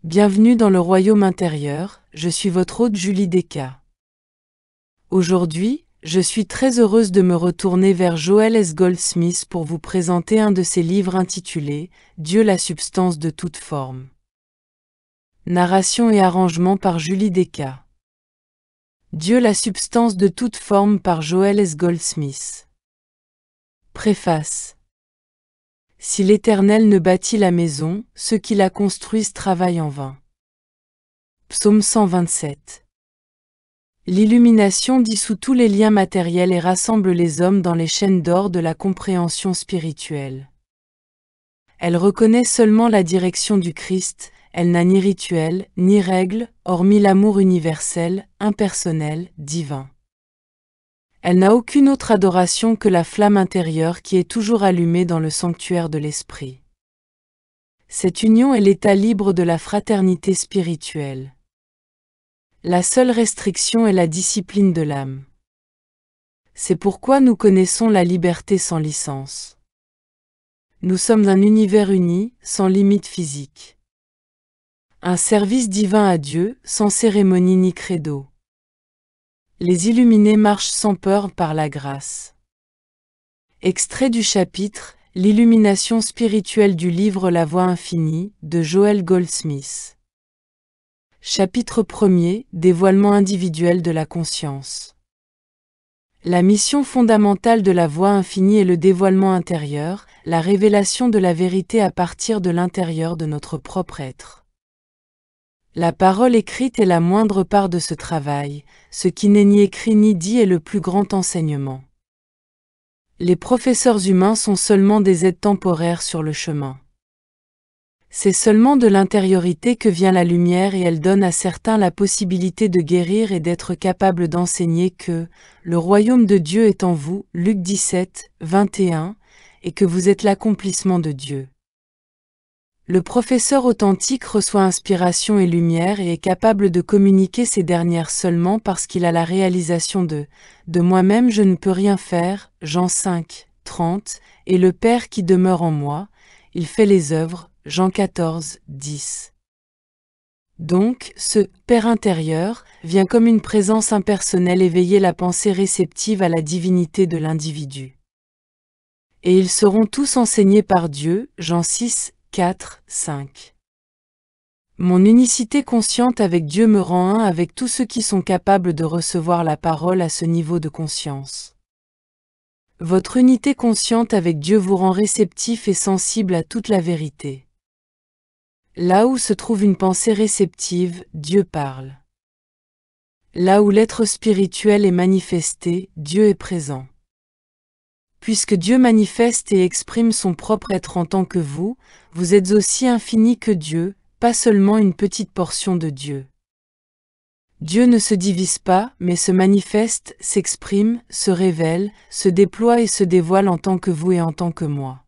Bienvenue dans le royaume intérieur, je suis votre hôte Julie Desca. Aujourd'hui, je suis très heureuse de me retourner vers Joel S. Goldsmith pour vous présenter un de ses livres intitulé « Dieu la substance de toute forme ». Narration et arrangement par Julie Desca. Dieu la substance de toute forme par Joel S. Goldsmith. Préface. Si l'Éternel ne bâtit la maison, ceux qui la construisent travaillent en vain. Psaume 127. L'illumination dissout tous les liens matériels et rassemble les hommes dans les chaînes d'or de la compréhension spirituelle. Elle reconnaît seulement la direction du Christ, elle n'a ni rituel, ni règle, hormis l'amour universel, impersonnel, divin. Elle n'a aucune autre adoration que la flamme intérieure qui est toujours allumée dans le sanctuaire de l'esprit. Cette union est l'état libre de la fraternité spirituelle. La seule restriction est la discipline de l'âme. C'est pourquoi nous connaissons la liberté sans licence. Nous sommes un univers uni, sans limite physique. Un service divin à Dieu, sans cérémonie ni credo. Les illuminés marchent sans peur par la grâce. Extrait du chapitre « L'illumination spirituelle du livre La Voie infinie » de Joel Goldsmith. Chapitre 1er – Dévoilement individuel de la conscience. La mission fondamentale de la Voie infinie est le dévoilement intérieur, la révélation de la vérité à partir de l'intérieur de notre propre être. La parole écrite est la moindre part de ce travail, ce qui n'est ni écrit ni dit est le plus grand enseignement. Les professeurs humains sont seulement des aides temporaires sur le chemin. C'est seulement de l'intériorité que vient la lumière et elle donne à certains la possibilité de guérir et d'être capables d'enseigner que « le royaume de Dieu est en vous » Luc 17, 21, et que vous êtes l'accomplissement de Dieu. Le professeur authentique reçoit inspiration et lumière et est capable de communiquer ces dernières seulement parce qu'il a la réalisation de « de moi-même je ne peux rien faire » Jean 5, 30, et le Père qui demeure en moi, il fait les œuvres Jean 14, 10. Donc, ce « Père intérieur » vient comme une présence impersonnelle éveiller la pensée réceptive à la divinité de l'individu. Et ils seront tous enseignés par Dieu, Jean 6, 4, 5. Mon unicité consciente avec Dieu me rend un avec tous ceux qui sont capables de recevoir la parole à ce niveau de conscience. Votre unité consciente avec Dieu vous rend réceptif et sensible à toute la vérité. Là où se trouve une pensée réceptive, Dieu parle. Là où l'être spirituel est manifesté, Dieu est présent. Puisque Dieu manifeste et exprime son propre être en tant que vous, vous êtes aussi infini que Dieu, pas seulement une petite portion de Dieu. Dieu ne se divise pas, mais se manifeste, s'exprime, se révèle, se déploie et se dévoile en tant que vous et en tant que moi.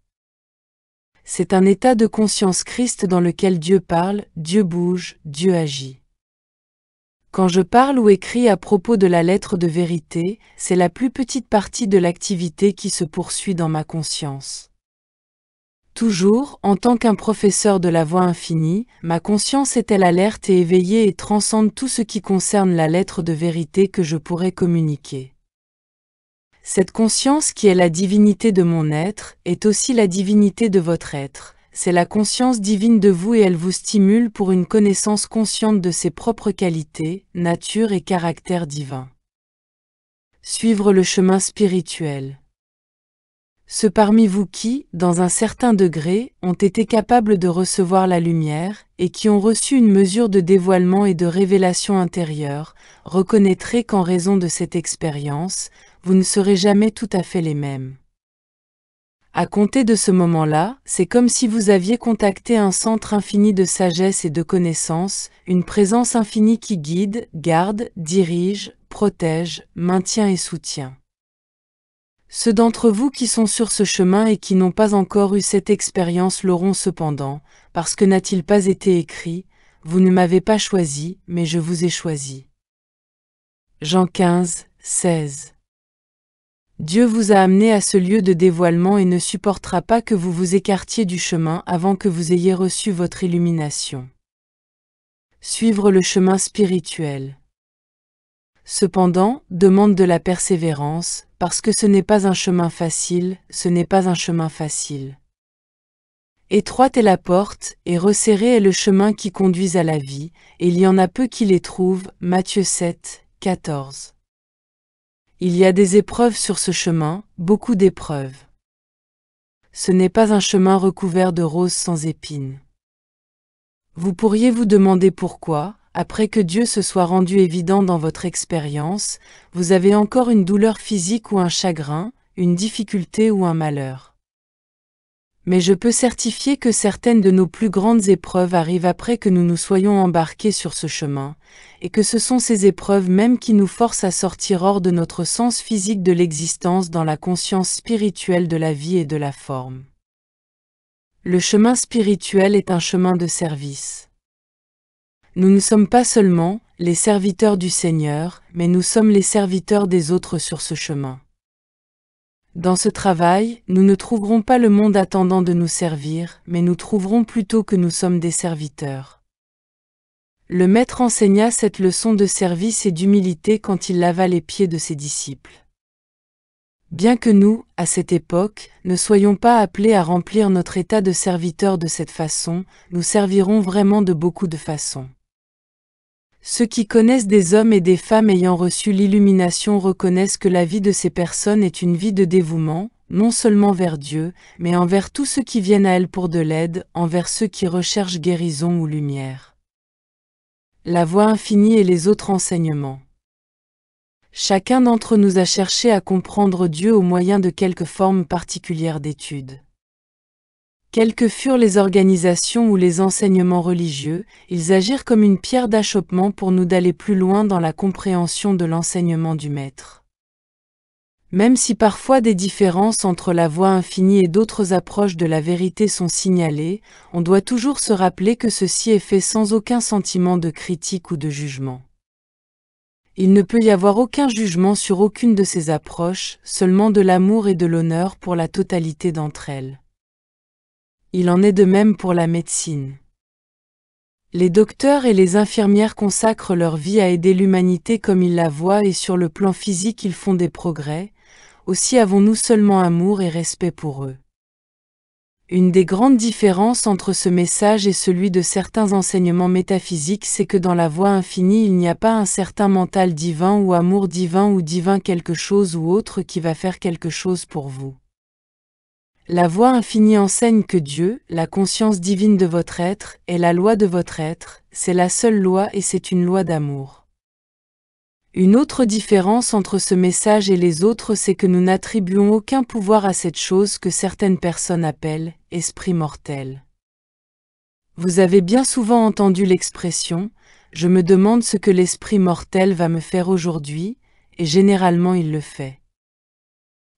C'est un état de conscience Christ dans lequel Dieu parle, Dieu bouge, Dieu agit. Quand je parle ou écris à propos de la lettre de vérité, c'est la plus petite partie de l'activité qui se poursuit dans ma conscience. Toujours, en tant qu'un professeur de la Voie infinie, ma conscience est-elle alerte et éveillée et transcende tout ce qui concerne la lettre de vérité que je pourrais communiquer. Cette conscience qui est la divinité de mon être, est aussi la divinité de votre être. C'est la conscience divine de vous et elle vous stimule pour une connaissance consciente de ses propres qualités, nature et caractère divin. Suivre le chemin spirituel. Ceux parmi vous qui, dans un certain degré, ont été capables de recevoir la lumière, et qui ont reçu une mesure de dévoilement et de révélation intérieure, reconnaîtrez qu'en raison de cette expérience, vous ne serez jamais tout à fait les mêmes. À compter de ce moment-là, c'est comme si vous aviez contacté un centre infini de sagesse et de connaissance, une présence infinie qui guide, garde, dirige, protège, maintient et soutient. Ceux d'entre vous qui sont sur ce chemin et qui n'ont pas encore eu cette expérience l'auront cependant, parce que n'a-t-il pas été écrit « Vous ne m'avez pas choisi, mais je vous ai choisi ». Jean 15, 16. Dieu vous a amené à ce lieu de dévoilement et ne supportera pas que vous vous écartiez du chemin avant que vous ayez reçu votre illumination. suivre le chemin spirituel. Cependant, demande de la persévérance, parce que ce n'est pas un chemin facile, ce n'est pas un chemin facile. Étroite est la porte, et resserré est le chemin qui conduit à la vie, et il y en a peu qui les trouvent. Matthieu 7, 14. Il y a des épreuves sur ce chemin, beaucoup d'épreuves. Ce n'est pas un chemin recouvert de roses sans épines. Vous pourriez vous demander pourquoi, après que Dieu se soit rendu évident dans votre expérience, vous avez encore une douleur physique ou un chagrin, une difficulté ou un malheur. Mais je peux certifier que certaines de nos plus grandes épreuves arrivent après que nous nous soyons embarqués sur ce chemin, et que ce sont ces épreuves même qui nous forcent à sortir hors de notre sens physique de l'existence dans la conscience spirituelle de la vie et de la forme. Le chemin spirituel est un chemin de service. Nous ne sommes pas seulement les serviteurs du Seigneur, mais nous sommes les serviteurs des autres sur ce chemin. Dans ce travail, nous ne trouverons pas le monde attendant de nous servir, mais nous trouverons plutôt que nous sommes des serviteurs. Le Maître enseigna cette leçon de service et d'humilité quand il lava les pieds de ses disciples. Bien que nous, à cette époque, ne soyons pas appelés à remplir notre état de serviteur de cette façon, nous servirons vraiment de beaucoup de façons. Ceux qui connaissent des hommes et des femmes ayant reçu l'illumination reconnaissent que la vie de ces personnes est une vie de dévouement, non seulement vers Dieu, mais envers tous ceux qui viennent à elles pour de l'aide, envers ceux qui recherchent guérison ou lumière. La voie infinie et les autres enseignements. Chacun d'entre nous a cherché à comprendre Dieu au moyen de quelques formes particulières d'études. Quelles que furent les organisations ou les enseignements religieux, ils agirent comme une pierre d'achoppement pour nous d'aller plus loin dans la compréhension de l'enseignement du Maître. Même si parfois des différences entre la voie infinie et d'autres approches de la vérité sont signalées, on doit toujours se rappeler que ceci est fait sans aucun sentiment de critique ou de jugement. Il ne peut y avoir aucun jugement sur aucune de ces approches, seulement de l'amour et de l'honneur pour la totalité d'entre elles. Il en est de même pour la médecine. Les docteurs et les infirmières consacrent leur vie à aider l'humanité comme ils la voient et sur le plan physique ils font des progrès, aussi avons-nous seulement amour et respect pour eux. Une des grandes différences entre ce message et celui de certains enseignements métaphysiques, c'est que dans la voie infinie il n'y a pas un certain mental divin ou amour divin ou divin quelque chose ou autre qui va faire quelque chose pour vous. La voie infinie enseigne que Dieu, la conscience divine de votre être, est la loi de votre être, c'est la seule loi et c'est une loi d'amour. Une autre différence entre ce message et les autres, c'est que nous n'attribuons aucun pouvoir à cette chose que certaines personnes appellent « esprit mortel ». Vous avez bien souvent entendu l'expression « je me demande ce que l'esprit mortel va me faire aujourd'hui » et généralement il le fait.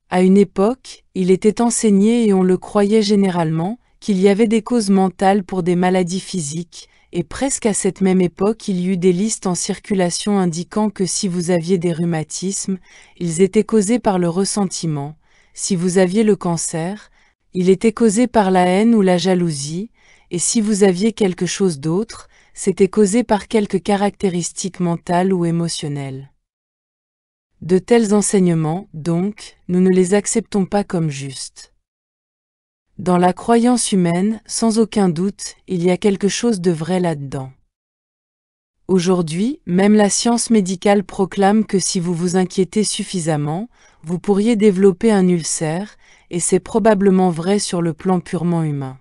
À une époque, il était enseigné et on le croyait généralement, qu'il y avait des causes mentales pour des maladies physiques, et presque à cette même époque il y eut des listes en circulation indiquant que si vous aviez des rhumatismes, ils étaient causés par le ressentiment, si vous aviez le cancer, il était causé par la haine ou la jalousie, et si vous aviez quelque chose d'autre, c'était causé par quelque caractéristique mentale ou émotionnelle. De tels enseignements, donc, nous ne les acceptons pas comme justes. Dans la croyance humaine, sans aucun doute, il y a quelque chose de vrai là-dedans. Aujourd'hui, même la science médicale proclame que si vous vous inquiétez suffisamment, vous pourriez développer un ulcère, et c'est probablement vrai sur le plan purement humain.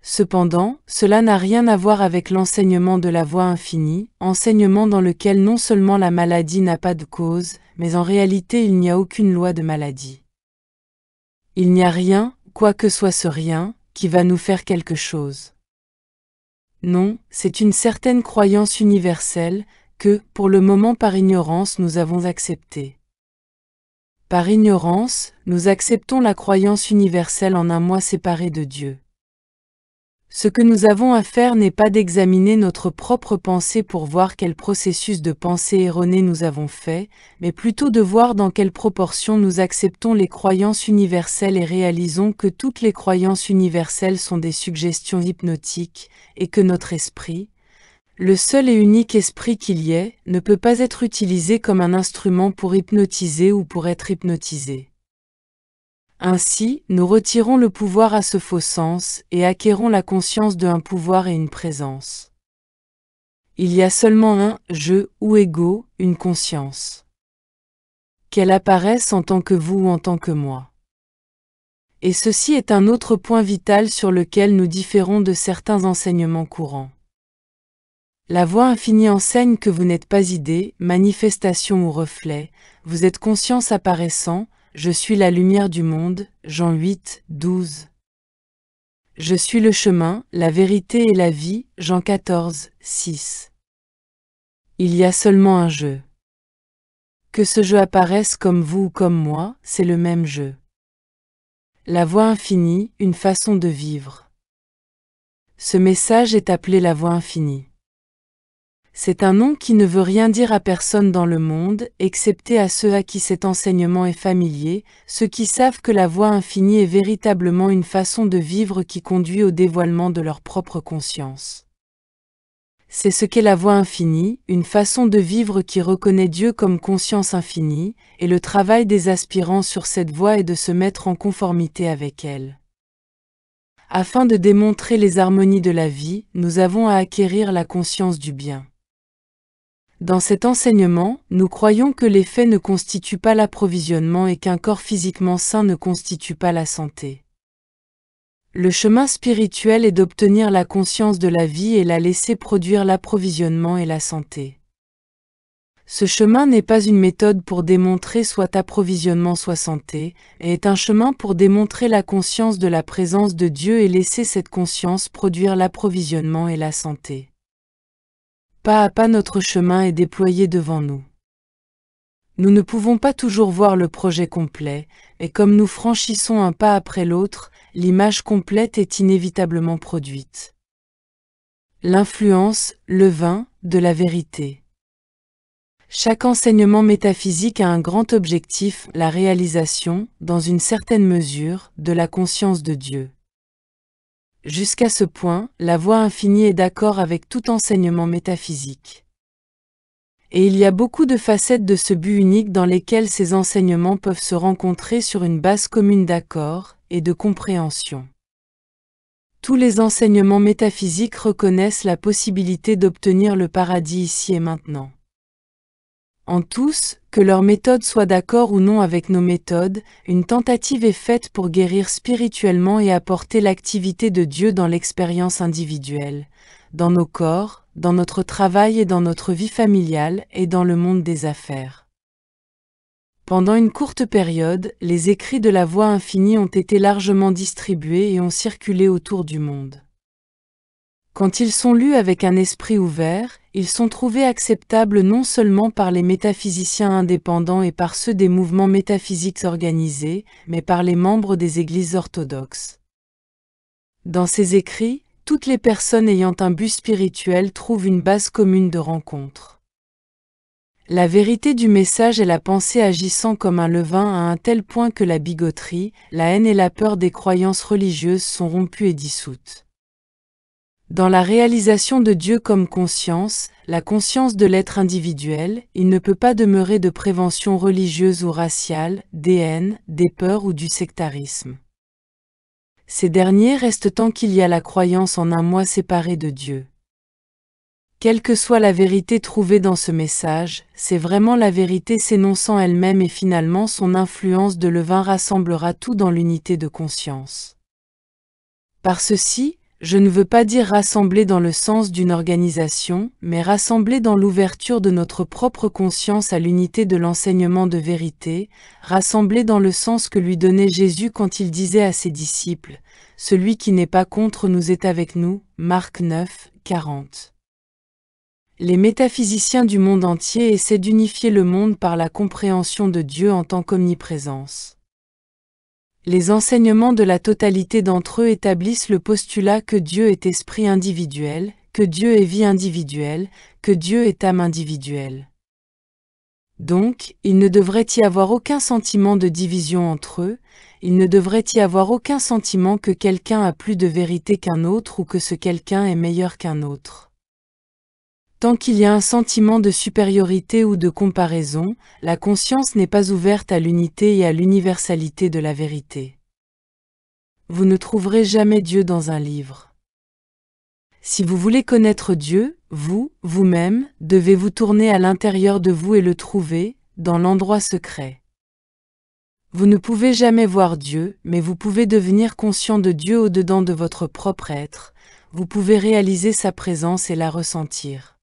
Cependant, cela n'a rien à voir avec l'enseignement de la voie infinie, enseignement dans lequel non seulement la maladie n'a pas de cause, mais en réalité il n'y a aucune loi de maladie. Il n'y a rien, quoi que soit ce rien, qui va nous faire quelque chose. Non, c'est une certaine croyance universelle, que, pour le moment par ignorance nous avons acceptée. Par ignorance, nous acceptons la croyance universelle en un moi séparé de Dieu. Ce que nous avons à faire n'est pas d'examiner notre propre pensée pour voir quel processus de pensée erronée nous avons fait, mais plutôt de voir dans quelle proportion nous acceptons les croyances universelles et réalisons que toutes les croyances universelles sont des suggestions hypnotiques, et que notre esprit, Le seul et unique esprit qu'il y ait ne peut pas être utilisé comme un instrument pour hypnotiser ou pour être hypnotisé. Ainsi, nous retirons le pouvoir à ce faux sens et acquérons la conscience d'un pouvoir et une présence. Il y a seulement un « je » ou ego, une conscience. Qu'elle apparaisse en tant que vous ou en tant que moi. Et ceci est un autre point vital sur lequel nous différons de certains enseignements courants. La voix infinie enseigne que vous n'êtes pas idée, manifestation ou reflet, vous êtes conscience apparaissant, je suis la lumière du monde, Jean 8, 12. Je suis le chemin, la vérité et la vie, Jean 14, 6. Il y a seulement un je. Que ce je apparaisse comme vous ou comme moi, c'est le même je. La voix infinie, une façon de vivre. Ce message est appelé la voix infinie. C'est un nom qui ne veut rien dire à personne dans le monde, excepté à ceux à qui cet enseignement est familier, ceux qui savent que la voie infinie est véritablement une façon de vivre qui conduit au dévoilement de leur propre conscience. C'est ce qu'est la voie infinie, une façon de vivre qui reconnaît Dieu comme conscience infinie, et le travail des aspirants sur cette voie est de se mettre en conformité avec elle. Afin de démontrer les harmonies de la vie, nous avons à acquérir la conscience du bien. Dans cet enseignement, nous croyons que les faits ne constituent pas l'approvisionnement et qu'un corps physiquement sain ne constitue pas la santé. Le chemin spirituel est d'obtenir la conscience de la vie et la laisser produire l'approvisionnement et la santé. Ce chemin n'est pas une méthode pour démontrer soit approvisionnement soit santé, mais est un chemin pour démontrer la conscience de la présence de Dieu et laisser cette conscience produire l'approvisionnement et la santé. Pas à pas notre chemin est déployé devant nous. Nous ne pouvons pas toujours voir le projet complet, et comme nous franchissons un pas après l'autre, l'image complète est inévitablement produite. L'influence, le vin, de la vérité. Chaque enseignement métaphysique a un grand objectif, la réalisation, dans une certaine mesure, de la conscience de Dieu. Jusqu'à ce point, la voie infinie est d'accord avec tout enseignement métaphysique. Et il y a beaucoup de facettes de ce but unique dans lesquelles ces enseignements peuvent se rencontrer sur une base commune d'accord et de compréhension. Tous les enseignements métaphysiques reconnaissent la possibilité d'obtenir le paradis ici et maintenant. En tous, que leur méthode soit d'accord ou non avec nos méthodes, une tentative est faite pour guérir spirituellement et apporter l'activité de Dieu dans l'expérience individuelle, dans nos corps, dans notre travail et dans notre vie familiale et dans le monde des affaires. Pendant une courte période, les écrits de la voie infinie ont été largement distribués et ont circulé autour du monde. Quand ils sont lus avec un esprit ouvert, ils sont trouvés acceptables non seulement par les métaphysiciens indépendants et par ceux des mouvements métaphysiques organisés, mais par les membres des églises orthodoxes. Dans ces écrits, toutes les personnes ayant un but spirituel trouvent une base commune de rencontre. La vérité du message est la pensée agissant comme un levain à un tel point que la bigoterie, la haine et la peur des croyances religieuses sont rompues et dissoutes. Dans la réalisation de Dieu comme conscience, la conscience de l'être individuel, il ne peut pas demeurer de prévention religieuse ou raciale, des haines, des peurs ou du sectarisme. Ces derniers restent tant qu'il y a la croyance en un moi séparé de Dieu. Quelle que soit la vérité trouvée dans ce message, c'est vraiment la vérité s'énonçant elle-même et finalement son influence de levain rassemblera tout dans l'unité de conscience. Par ceci, je ne veux pas dire rassembler dans le sens d'une organisation, mais rassembler dans l'ouverture de notre propre conscience à l'unité de l'enseignement de vérité, rassembler dans le sens que lui donnait Jésus quand il disait à ses disciples « Celui qui n'est pas contre nous est avec nous » Marc 9, 40. Les métaphysiciens du monde entier essaient d'unifier le monde par la compréhension de Dieu en tant qu'omniprésence. Les enseignements de la totalité d'entre eux établissent le postulat que Dieu est esprit individuel, que Dieu est vie individuelle, que Dieu est âme individuelle. Donc, il ne devrait y avoir aucun sentiment de division entre eux, il ne devrait y avoir aucun sentiment que quelqu'un a plus de vérité qu'un autre ou que ce quelqu'un est meilleur qu'un autre. Tant qu'il y a un sentiment de supériorité ou de comparaison, la conscience n'est pas ouverte à l'unité et à l'universalité de la vérité. Vous ne trouverez jamais Dieu dans un livre. Si vous voulez connaître Dieu, vous-même, devez vous tourner à l'intérieur de vous et le trouver, dans l'endroit secret. Vous ne pouvez jamais voir Dieu, mais vous pouvez devenir conscient de Dieu au-dedans de votre propre être, vous pouvez réaliser sa présence et la ressentir.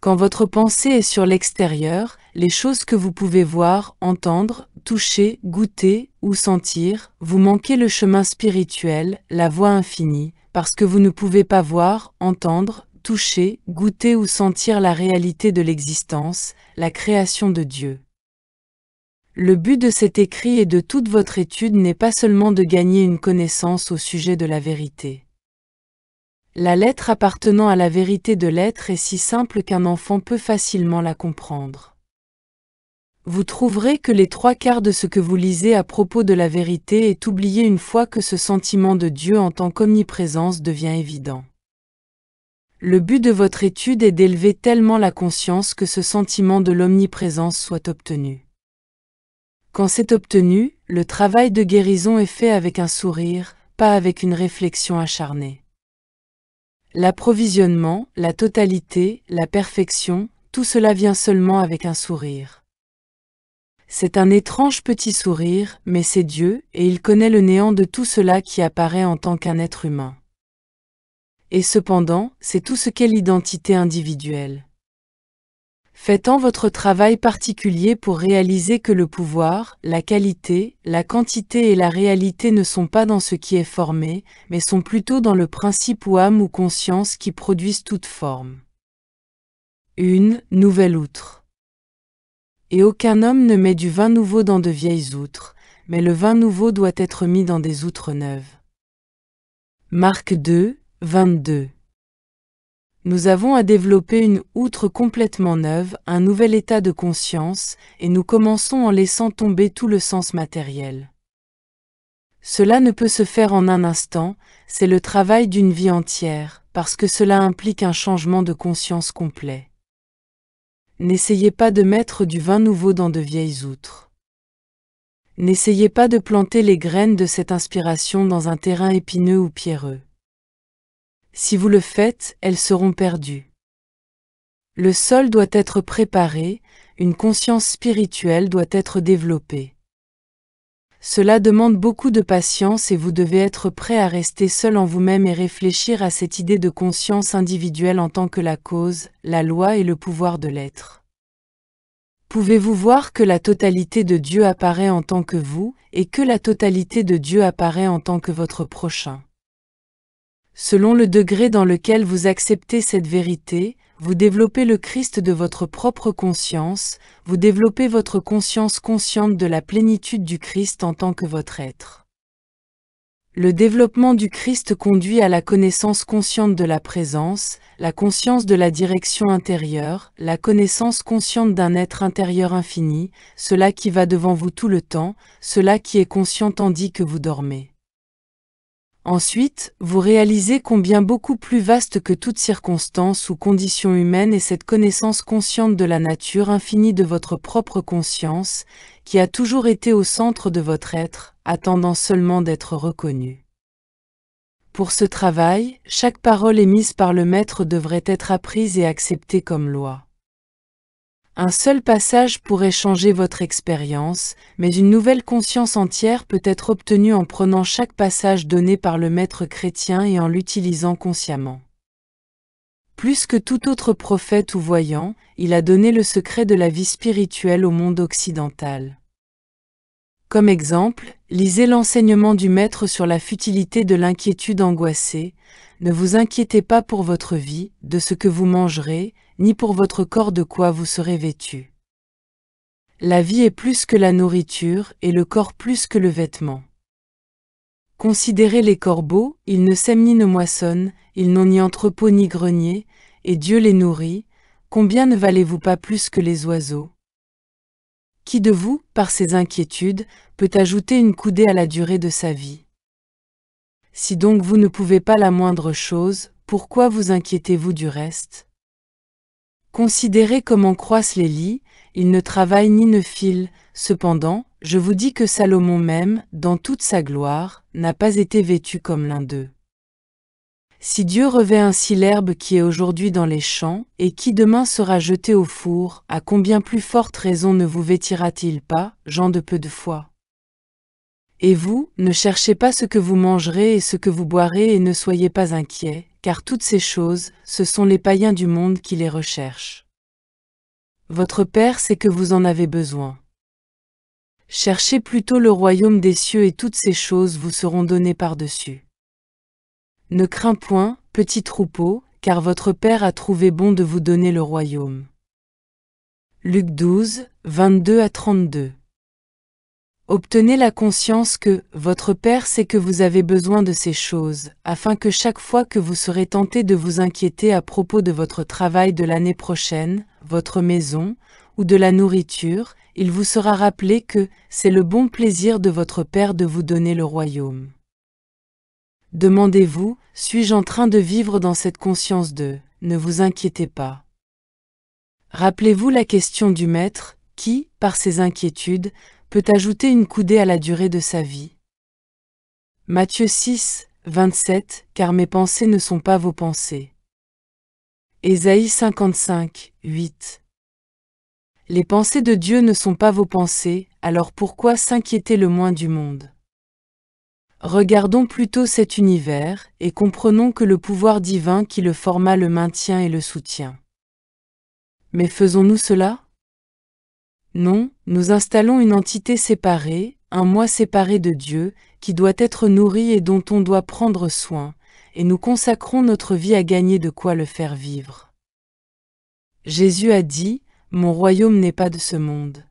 Quand votre pensée est sur l'extérieur, les choses que vous pouvez voir, entendre, toucher, goûter ou sentir, vous manquez le chemin spirituel, la voie infinie, parce que vous ne pouvez pas voir, entendre, toucher, goûter ou sentir la réalité de l'existence, la création de Dieu. Le but de cet écrit et de toute votre étude n'est pas seulement de gagner une connaissance au sujet de la vérité. La lettre appartenant à la vérité de l'être est si simple qu'un enfant peut facilement la comprendre. Vous trouverez que les 3/4 de ce que vous lisez à propos de la vérité est oublié une fois que ce sentiment de Dieu en tant qu'omniprésence devient évident. Le but de votre étude est d'élever tellement la conscience que ce sentiment de l'omniprésence soit obtenu. Quand c'est obtenu, le travail de guérison est fait avec un sourire, pas avec une réflexion acharnée. L'approvisionnement, la totalité, la perfection, tout cela vient seulement avec un sourire. C'est un étrange petit sourire, mais c'est Dieu, et il connaît le néant de tout cela qui apparaît en tant qu'un être humain. Et cependant, c'est tout ce qu'est l'identité individuelle. Faites-en votre travail particulier pour réaliser que le pouvoir, la qualité, la quantité et la réalité ne sont pas dans ce qui est formé, mais sont plutôt dans le principe ou âme ou conscience qui produisent toute forme. Une nouvelle outre. Et aucun homme ne met du vin nouveau dans de vieilles outres, mais le vin nouveau doit être mis dans des outres neuves. Marc 2, 22. Nous avons à développer une outre complètement neuve, un nouvel état de conscience, et nous commençons en laissant tomber tout le sens matériel. Cela ne peut se faire en un instant, c'est le travail d'une vie entière, parce que cela implique un changement de conscience complet. N'essayez pas de mettre du vin nouveau dans de vieilles outres. N'essayez pas de planter les graines de cette inspiration dans un terrain épineux ou pierreux. Si vous le faites, elles seront perdues. Le sol doit être préparé, une conscience spirituelle doit être développée. Cela demande beaucoup de patience et vous devez être prêt à rester seul en vous-même et réfléchir à cette idée de conscience individuelle en tant que la cause, la loi et le pouvoir de l'être. Pouvez-vous voir que la totalité de Dieu apparaît en tant que vous, et que la totalité de Dieu apparaît en tant que votre prochain? Selon le degré dans lequel vous acceptez cette vérité, vous développez le Christ de votre propre conscience, vous développez votre conscience consciente de la plénitude du Christ en tant que votre être. Le développement du Christ conduit à la connaissance consciente de la présence, la conscience de la direction intérieure, la connaissance consciente d'un être intérieur infini, cela qui va devant vous tout le temps, cela qui est conscient tandis que vous dormez. Ensuite, vous réalisez combien beaucoup plus vaste que toute circonstance ou condition humaine est cette connaissance consciente de la nature infinie de votre propre conscience, qui a toujours été au centre de votre être, attendant seulement d'être reconnue. Pour ce travail, chaque parole émise par le Maître devrait être apprise et acceptée comme loi. Un seul passage pourrait changer votre expérience, mais une nouvelle conscience entière peut être obtenue en prenant chaque passage donné par le Maître chrétien et en l'utilisant consciemment. Plus que tout autre prophète ou voyant, il a donné le secret de la vie spirituelle au monde occidental. Comme exemple, lisez l'enseignement du Maître sur la futilité de l'inquiétude angoissée. Ne vous inquiétez pas pour votre vie, de ce que vous mangerez, ni pour votre corps de quoi vous serez vêtu. La vie est plus que la nourriture, et le corps plus que le vêtement. Considérez les corbeaux, ils ne sèment ni ne moissonnent, ils n'ont ni entrepôt ni grenier, et Dieu les nourrit, combien ne valez-vous pas plus que les oiseaux? Qui de vous, par ses inquiétudes, peut ajouter une coudée à la durée de sa vie? Si donc vous ne pouvez pas la moindre chose, pourquoi vous inquiétez-vous du reste? Considérez comment croissent les lys, ils ne travaillent ni ne filent, cependant, je vous dis que Salomon même, dans toute sa gloire, n'a pas été vêtu comme l'un d'eux. Si Dieu revêt ainsi l'herbe qui est aujourd'hui dans les champs, et qui demain sera jetée au four, à combien plus forte raison ne vous vêtira-t-il pas, gens de peu de foi? Et vous, ne cherchez pas ce que vous mangerez et ce que vous boirez et ne soyez pas inquiets, car toutes ces choses, ce sont les païens du monde qui les recherchent. Votre Père sait que vous en avez besoin. Cherchez plutôt le royaume des cieux et toutes ces choses vous seront données par-dessus. Ne crains point, petit troupeau, car votre Père a trouvé bon de vous donner le royaume. Luc 12, 22 à 32. Obtenez la conscience que votre Père sait que vous avez besoin de ces choses, afin que chaque fois que vous serez tenté de vous inquiéter à propos de votre travail de l'année prochaine, votre maison, ou de la nourriture, il vous sera rappelé que c'est le bon plaisir de votre Père de vous donner le royaume. Demandez-vous, suis-je en train de vivre dans cette conscience de « ne vous inquiétez pas ». Rappelez-vous la question du Maître, qui, par ses inquiétudes, peut ajouter une coudée à la durée de sa vie. Matthieu 6, 27, car mes pensées ne sont pas vos pensées. Ésaïe 55, 8. Les pensées de Dieu ne sont pas vos pensées, alors pourquoi s'inquiéter le moins du monde? Regardons plutôt cet univers, et comprenons que le pouvoir divin qui le forma le maintient et le soutient. Mais faisons-nous cela? Non, nous installons une entité séparée, un moi séparé de Dieu, qui doit être nourri et dont on doit prendre soin, et nous consacrons notre vie à gagner de quoi le faire vivre. Jésus a dit, « Mon royaume n'est pas de ce monde. »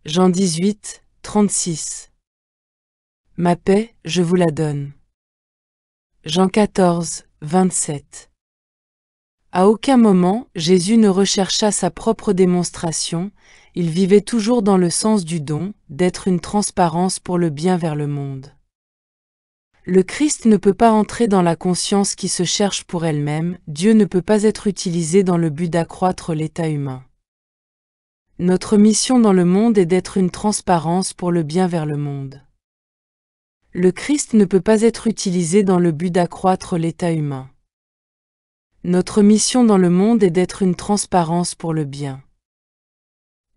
Jean 18, 36. Ma paix, je vous la donne. Jean 14, 27. À aucun moment, Jésus ne rechercha sa propre démonstration, il vivait toujours dans le sens du don, d'être une transparence pour le bien vers le monde. Le Christ ne peut pas entrer dans la conscience qui se cherche pour elle-même, Dieu ne peut pas être utilisé dans le but d'accroître l'état humain. Notre mission dans le monde est d'être une transparence pour le bien vers le monde. Le Christ ne peut pas être utilisé dans le but d'accroître l'état humain. Notre mission dans le monde est d'être une transparence pour le bien.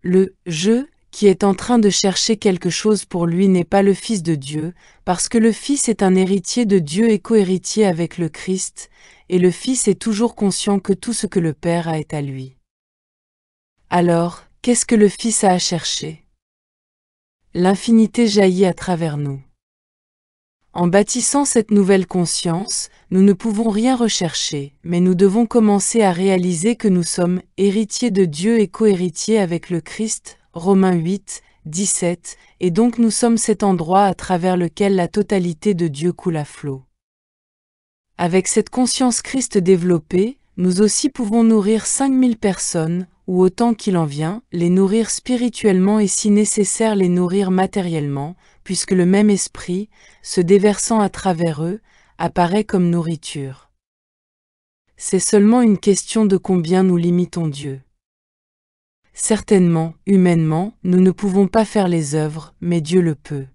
Le « je » qui est en train de chercher quelque chose pour lui n'est pas le Fils de Dieu, parce que le Fils est un héritier de Dieu et cohéritier avec le Christ, et le Fils est toujours conscient que tout ce que le Père a est à lui. Alors, qu'est-ce que le Fils a à chercher? L'infinité jaillit à travers nous. En bâtissant cette nouvelle conscience, nous ne pouvons rien rechercher, mais nous devons commencer à réaliser que nous sommes héritiers de Dieu et cohéritiers avec le Christ, Romains 8, 17, et donc nous sommes cet endroit à travers lequel la totalité de Dieu coule à flot. Avec cette conscience Christ développée, nous aussi pouvons nourrir 5000 personnes, ou autant qu'il en vient, les nourrir spirituellement et si nécessaire les nourrir matériellement, puisque le même esprit, se déversant à travers eux, apparaît comme nourriture. C'est seulement une question de combien nous limitons Dieu. Certainement, humainement, nous ne pouvons pas faire les œuvres, mais Dieu le peut.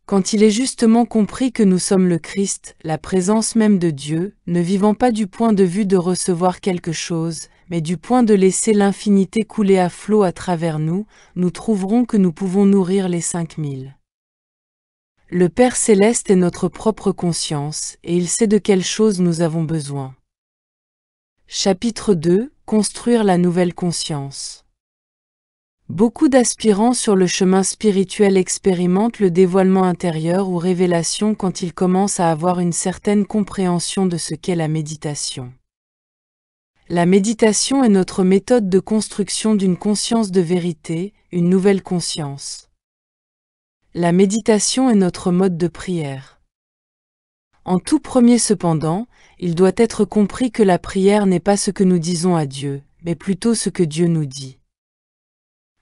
Quand il est justement compris que nous sommes le Christ, la présence même de Dieu, ne vivant pas du point de vue de recevoir quelque chose, mais du point de laisser l'infinité couler à flot à travers nous, nous trouverons que nous pouvons nourrir les 5000. Le Père Céleste est notre propre conscience, et il sait de quelles choses nous avons besoin. Chapitre 2 – Construire la nouvelle conscience. Beaucoup d'aspirants sur le chemin spirituel expérimentent le dévoilement intérieur ou révélation quand ils commencent à avoir une certaine compréhension de ce qu'est la méditation. La méditation est notre méthode de construction d'une conscience de vérité, une nouvelle conscience. La méditation est notre mode de prière. En tout premier cependant, il doit être compris que la prière n'est pas ce que nous disons à Dieu, mais plutôt ce que Dieu nous dit.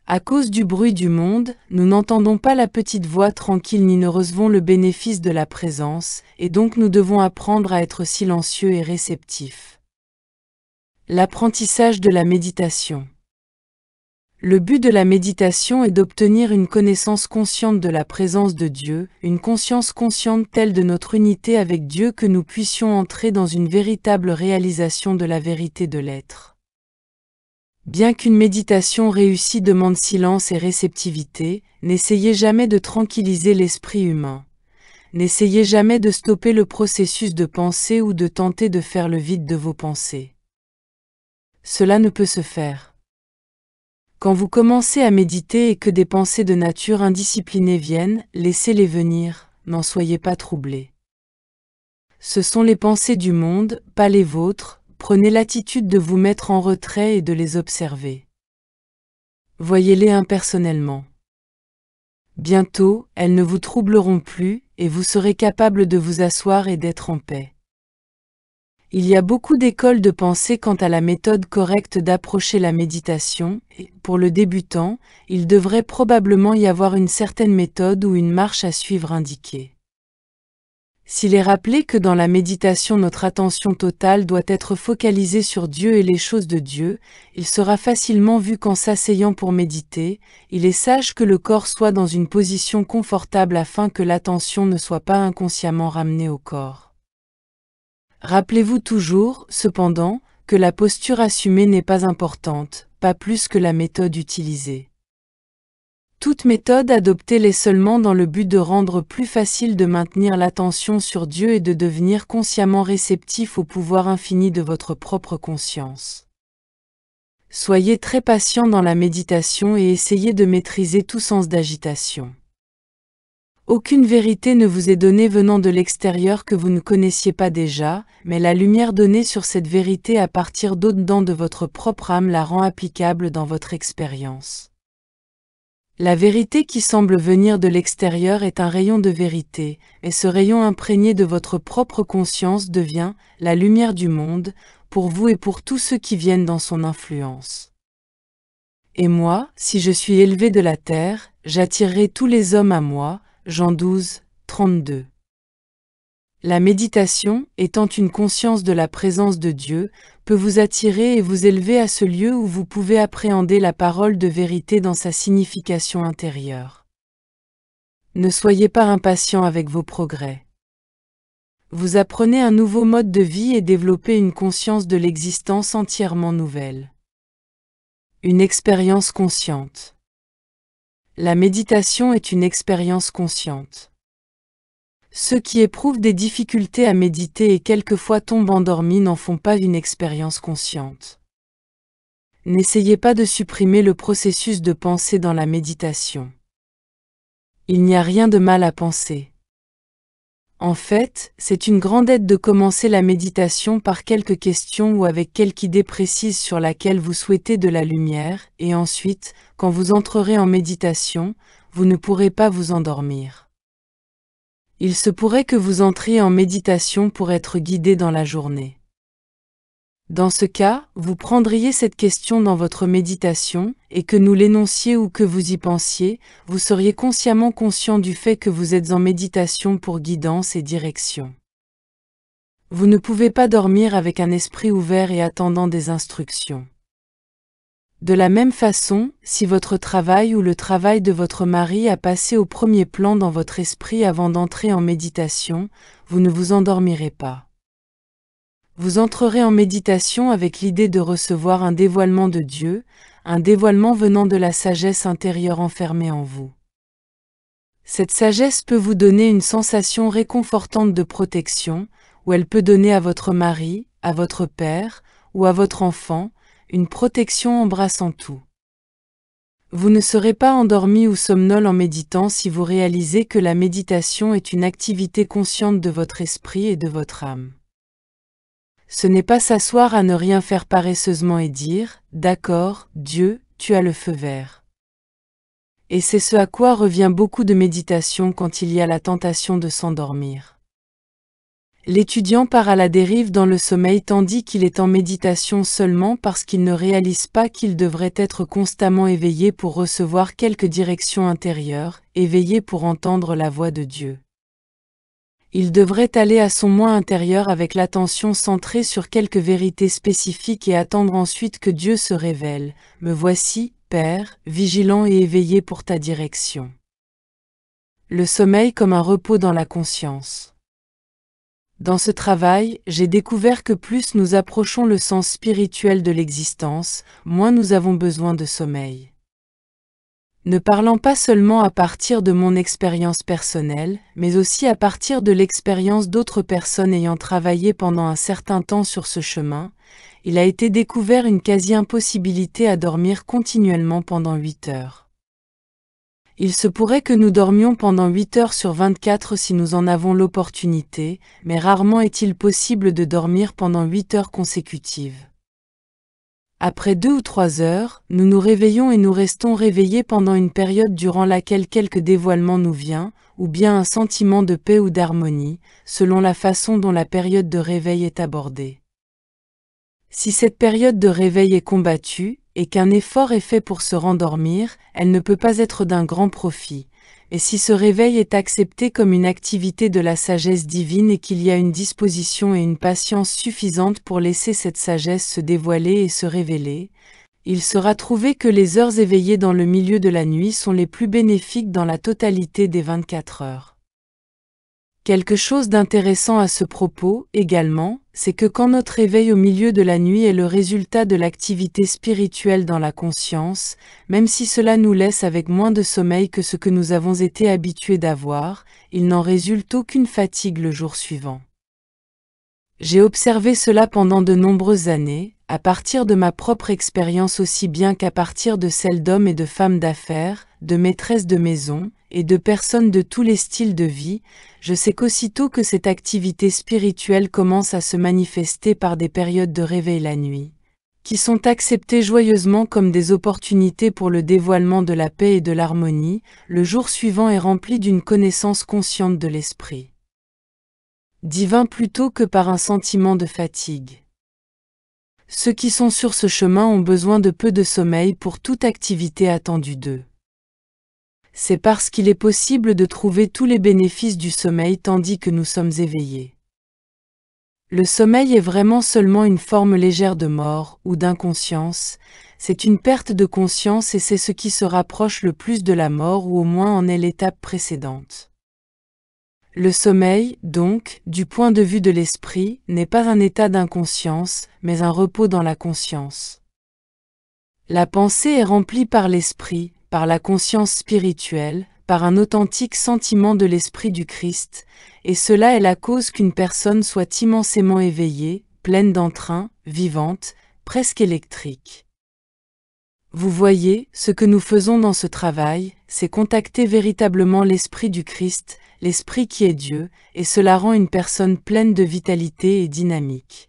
À cause du bruit du monde, nous n'entendons pas la petite voix tranquille ni ne recevons le bénéfice de la présence, et donc nous devons apprendre à être silencieux et réceptifs. L'apprentissage de la méditation. Le but de la méditation est d'obtenir une connaissance consciente de la présence de Dieu, une conscience consciente telle de notre unité avec Dieu que nous puissions entrer dans une véritable réalisation de la vérité de l'être. Bien qu'une méditation réussie demande silence et réceptivité, n'essayez jamais de tranquilliser l'esprit humain. N'essayez jamais de stopper le processus de pensée ou de tenter de faire le vide de vos pensées. Cela ne peut se faire. Quand vous commencez à méditer et que des pensées de nature indisciplinée viennent, laissez-les venir, n'en soyez pas troublés. Ce sont les pensées du monde, pas les vôtres, prenez l'attitude de vous mettre en retrait et de les observer. Voyez-les impersonnellement. Bientôt, elles ne vous troubleront plus, et vous serez capable de vous asseoir et d'être en paix. Il y a beaucoup d'écoles de pensée quant à la méthode correcte d'approcher la méditation, et, pour le débutant, il devrait probablement y avoir une certaine méthode ou une marche à suivre indiquée. S'il est rappelé que dans la méditation notre attention totale doit être focalisée sur Dieu et les choses de Dieu, il sera facilement vu qu'en s'asseyant pour méditer, il est sage que le corps soit dans une position confortable afin que l'attention ne soit pas inconsciemment ramenée au corps. Rappelez-vous toujours, cependant, que la posture assumée n'est pas importante, pas plus que la méthode utilisée. Toute méthode adoptée l'est seulement dans le but de rendre plus facile de maintenir l'attention sur Dieu et de devenir consciemment réceptif au pouvoir infini de votre propre conscience. Soyez très patient dans la méditation et essayez de maîtriser tout sens d'agitation. Aucune vérité ne vous est donnée venant de l'extérieur que vous ne connaissiez pas déjà, mais la lumière donnée sur cette vérité à partir d'au-dedans de votre propre âme la rend applicable dans votre expérience. La vérité qui semble venir de l'extérieur est un rayon de vérité, et ce rayon imprégné de votre propre conscience devient la lumière du monde, pour vous et pour tous ceux qui viennent dans son influence. Et moi, si je suis élevé de la terre, j'attirerai tous les hommes à moi. Jean 12, 32. La méditation, étant une conscience de la présence de Dieu, peut vous attirer et vous élever à ce lieu où vous pouvez appréhender la parole de vérité dans sa signification intérieure. Ne soyez pas impatient avec vos progrès. Vous apprenez un nouveau mode de vie et développez une conscience de l'existence entièrement nouvelle. Une expérience consciente. La méditation est une expérience consciente. Ceux qui éprouvent des difficultés à méditer et quelquefois tombent endormis n'en font pas une expérience consciente. N'essayez pas de supprimer le processus de pensée dans la méditation. Il n'y a rien de mal à penser. En fait, c'est une grande aide de commencer la méditation par quelques questions ou avec quelque idée précise sur laquelle vous souhaitez de la lumière, et ensuite, quand vous entrerez en méditation, vous ne pourrez pas vous endormir. Il se pourrait que vous entriez en méditation pour être guidé dans la journée. Dans ce cas, vous prendriez cette question dans votre méditation, et que nous l'énonciez ou que vous y pensiez, vous seriez consciemment conscient du fait que vous êtes en méditation pour guidance et direction. Vous ne pouvez pas dormir avec un esprit ouvert et attendant des instructions. De la même façon, si votre travail ou le travail de votre mari a passé au premier plan dans votre esprit avant d'entrer en méditation, vous ne vous endormirez pas. Vous entrerez en méditation avec l'idée de recevoir un dévoilement de Dieu, un dévoilement venant de la sagesse intérieure enfermée en vous. Cette sagesse peut vous donner une sensation réconfortante de protection, ou elle peut donner à votre mari, à votre père, ou à votre enfant, une protection embrassant tout. Vous ne serez pas endormi ou somnolent en méditant si vous réalisez que la méditation est une activité consciente de votre esprit et de votre âme. Ce n'est pas s'asseoir à ne rien faire paresseusement et dire « D'accord, Dieu, tu as le feu vert ». Et c'est ce à quoi revient beaucoup de méditation quand il y a la tentation de s'endormir. L'étudiant part à la dérive dans le sommeil tandis qu'il est en méditation seulement parce qu'il ne réalise pas qu'il devrait être constamment éveillé pour recevoir quelque direction intérieure, éveillé pour entendre la voix de Dieu. Il devrait aller à son moi intérieur avec l'attention centrée sur quelques vérités spécifiques et attendre ensuite que Dieu se révèle. Me voici, Père, vigilant et éveillé pour ta direction. Le sommeil comme un repos dans la conscience. Dans ce travail, j'ai découvert que plus nous approchons le sens spirituel de l'existence, moins nous avons besoin de sommeil. Ne parlant pas seulement à partir de mon expérience personnelle, mais aussi à partir de l'expérience d'autres personnes ayant travaillé pendant un certain temps sur ce chemin, il a été découvert une quasi-impossibilité à dormir continuellement pendant 8 heures. Il se pourrait que nous dormions pendant 8 heures sur 24 si nous en avons l'opportunité, mais rarement est-il possible de dormir pendant 8 heures consécutives. Après 2 ou 3 heures, nous nous réveillons et nous restons réveillés pendant une période durant laquelle quelque dévoilement nous vient, ou bien un sentiment de paix ou d'harmonie, selon la façon dont la période de réveil est abordée. Si cette période de réveil est combattue, et qu'un effort est fait pour se rendormir, elle ne peut pas être d'un grand profit. Et si ce réveil est accepté comme une activité de la sagesse divine et qu'il y a une disposition et une patience suffisantes pour laisser cette sagesse se dévoiler et se révéler, il sera trouvé que les heures éveillées dans le milieu de la nuit sont les plus bénéfiques dans la totalité des 24 heures. Quelque chose d'intéressant à ce propos, également, c'est que quand notre réveil au milieu de la nuit est le résultat de l'activité spirituelle dans la conscience, même si cela nous laisse avec moins de sommeil que ce que nous avons été habitués d'avoir, il n'en résulte aucune fatigue le jour suivant. J'ai observé cela pendant de nombreuses années, à partir de ma propre expérience aussi bien qu'à partir de celle d'hommes et de femmes d'affaires, de maîtresses de maison, et de personnes de tous les styles de vie, je sais qu'aussitôt que cette activité spirituelle commence à se manifester par des périodes de réveil la nuit, qui sont acceptées joyeusement comme des opportunités pour le dévoilement de la paix et de l'harmonie, le jour suivant est rempli d'une connaissance consciente de l'esprit divin plutôt que par un sentiment de fatigue. Ceux qui sont sur ce chemin ont besoin de peu de sommeil pour toute activité attendue d'eux. C'est parce qu'il est possible de trouver tous les bénéfices du sommeil tandis que nous sommes éveillés. Le sommeil est vraiment seulement une forme légère de mort ou d'inconscience, c'est une perte de conscience et c'est ce qui se rapproche le plus de la mort ou au moins en est l'étape précédente. Le sommeil, donc, du point de vue de l'esprit, n'est pas un état d'inconscience, mais un repos dans la conscience. La pensée est remplie par l'esprit, par la conscience spirituelle, par un authentique sentiment de l'esprit du Christ, et cela est la cause qu'une personne soit immensément éveillée, pleine d'entrain, vivante, presque électrique. Vous voyez, ce que nous faisons dans ce travail, c'est contacter véritablement l'esprit du Christ, l'esprit qui est Dieu, et cela rend une personne pleine de vitalité et dynamique.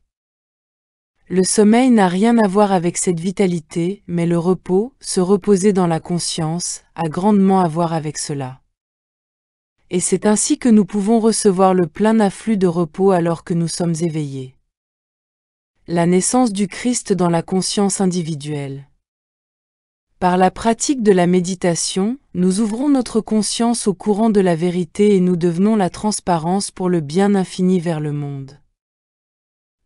Le sommeil n'a rien à voir avec cette vitalité, mais le repos, se reposer dans la conscience, a grandement à voir avec cela. Et c'est ainsi que nous pouvons recevoir le plein afflux de repos alors que nous sommes éveillés. La naissance du Christ dans la conscience individuelle. Par la pratique de la méditation, nous ouvrons notre conscience au courant de la vérité et nous devenons la transparence pour le bien infini vers le monde.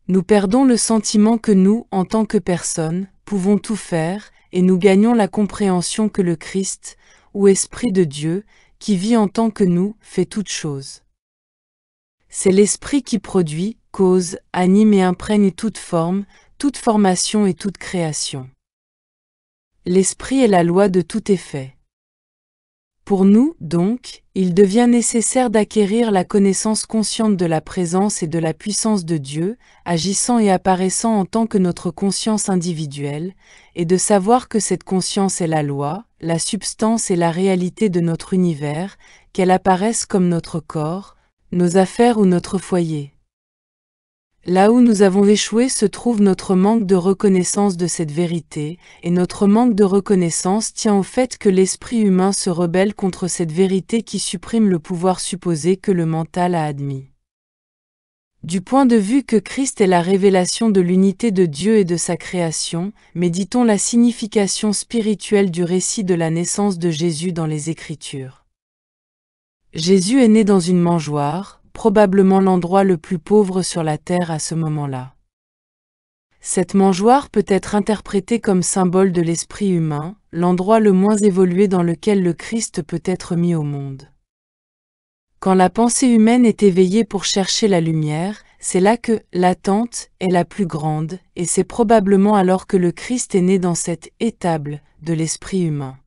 Nous perdons le sentiment que nous, en tant que personnes, pouvons tout faire, et nous gagnons la compréhension que le Christ, ou Esprit de Dieu, qui vit en tant que nous, fait toutes choses. C'est l'Esprit qui produit, cause, anime et imprègne toute forme, toute formation et toute création. L'Esprit est la loi de tout effet. Pour nous, donc, il devient nécessaire d'acquérir la connaissance consciente de la présence et de la puissance de Dieu, agissant et apparaissant en tant que notre conscience individuelle, et de savoir que cette conscience est la loi, la substance et la réalité de notre univers, qu'elle apparaisse comme notre corps, nos affaires ou notre foyer. Là où nous avons échoué se trouve notre manque de reconnaissance de cette vérité, et notre manque de reconnaissance tient au fait que l'esprit humain se rebelle contre cette vérité qui supprime le pouvoir supposé que le mental a admis. Du point de vue que Christ est la révélation de l'unité de Dieu et de sa création, méditons la signification spirituelle du récit de la naissance de Jésus dans les Écritures. Jésus est né dans une mangeoire, probablement l'endroit le plus pauvre sur la terre à ce moment-là. Cette mangeoire peut être interprétée comme symbole de l'esprit humain, l'endroit le moins évolué dans lequel le Christ peut être mis au monde. Quand la pensée humaine est éveillée pour chercher la lumière, c'est là que l'attente est la plus grande, et c'est probablement alors que le Christ est né dans cette étable de l'esprit humain.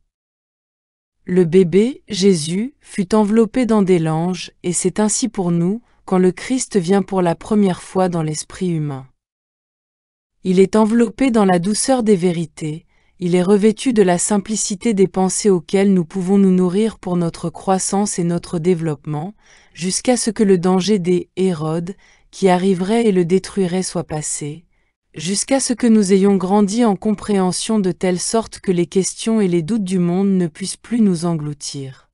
Le bébé, Jésus, fut enveloppé dans des langes, et c'est ainsi pour nous, quand le Christ vient pour la première fois dans l'esprit humain. Il est enveloppé dans la douceur des vérités, il est revêtu de la simplicité des pensées auxquelles nous pouvons nous nourrir pour notre croissance et notre développement, jusqu'à ce que le danger des Hérodes, qui arriverait et le détruirait soit passé, jusqu'à ce que nous ayons grandi en compréhension de telle sorte que les questions et les doutes du monde ne puissent plus nous engloutir.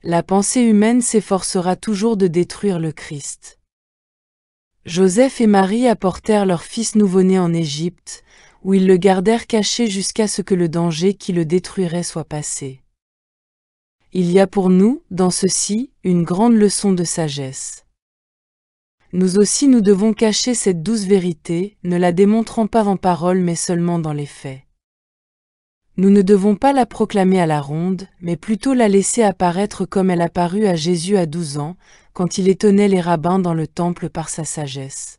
La pensée humaine s'efforcera toujours de détruire le Christ. Joseph et Marie apportèrent leur fils nouveau-né en Égypte, où ils le gardèrent caché jusqu'à ce que le danger qui le détruirait soit passé. Il y a pour nous, dans ceci, une grande leçon de sagesse. Nous aussi nous devons cacher cette douce vérité, ne la démontrant pas en parole mais seulement dans les faits. Nous ne devons pas la proclamer à la ronde, mais plutôt la laisser apparaître comme elle apparut à Jésus à 12 ans, quand il étonnait les rabbins dans le temple par sa sagesse.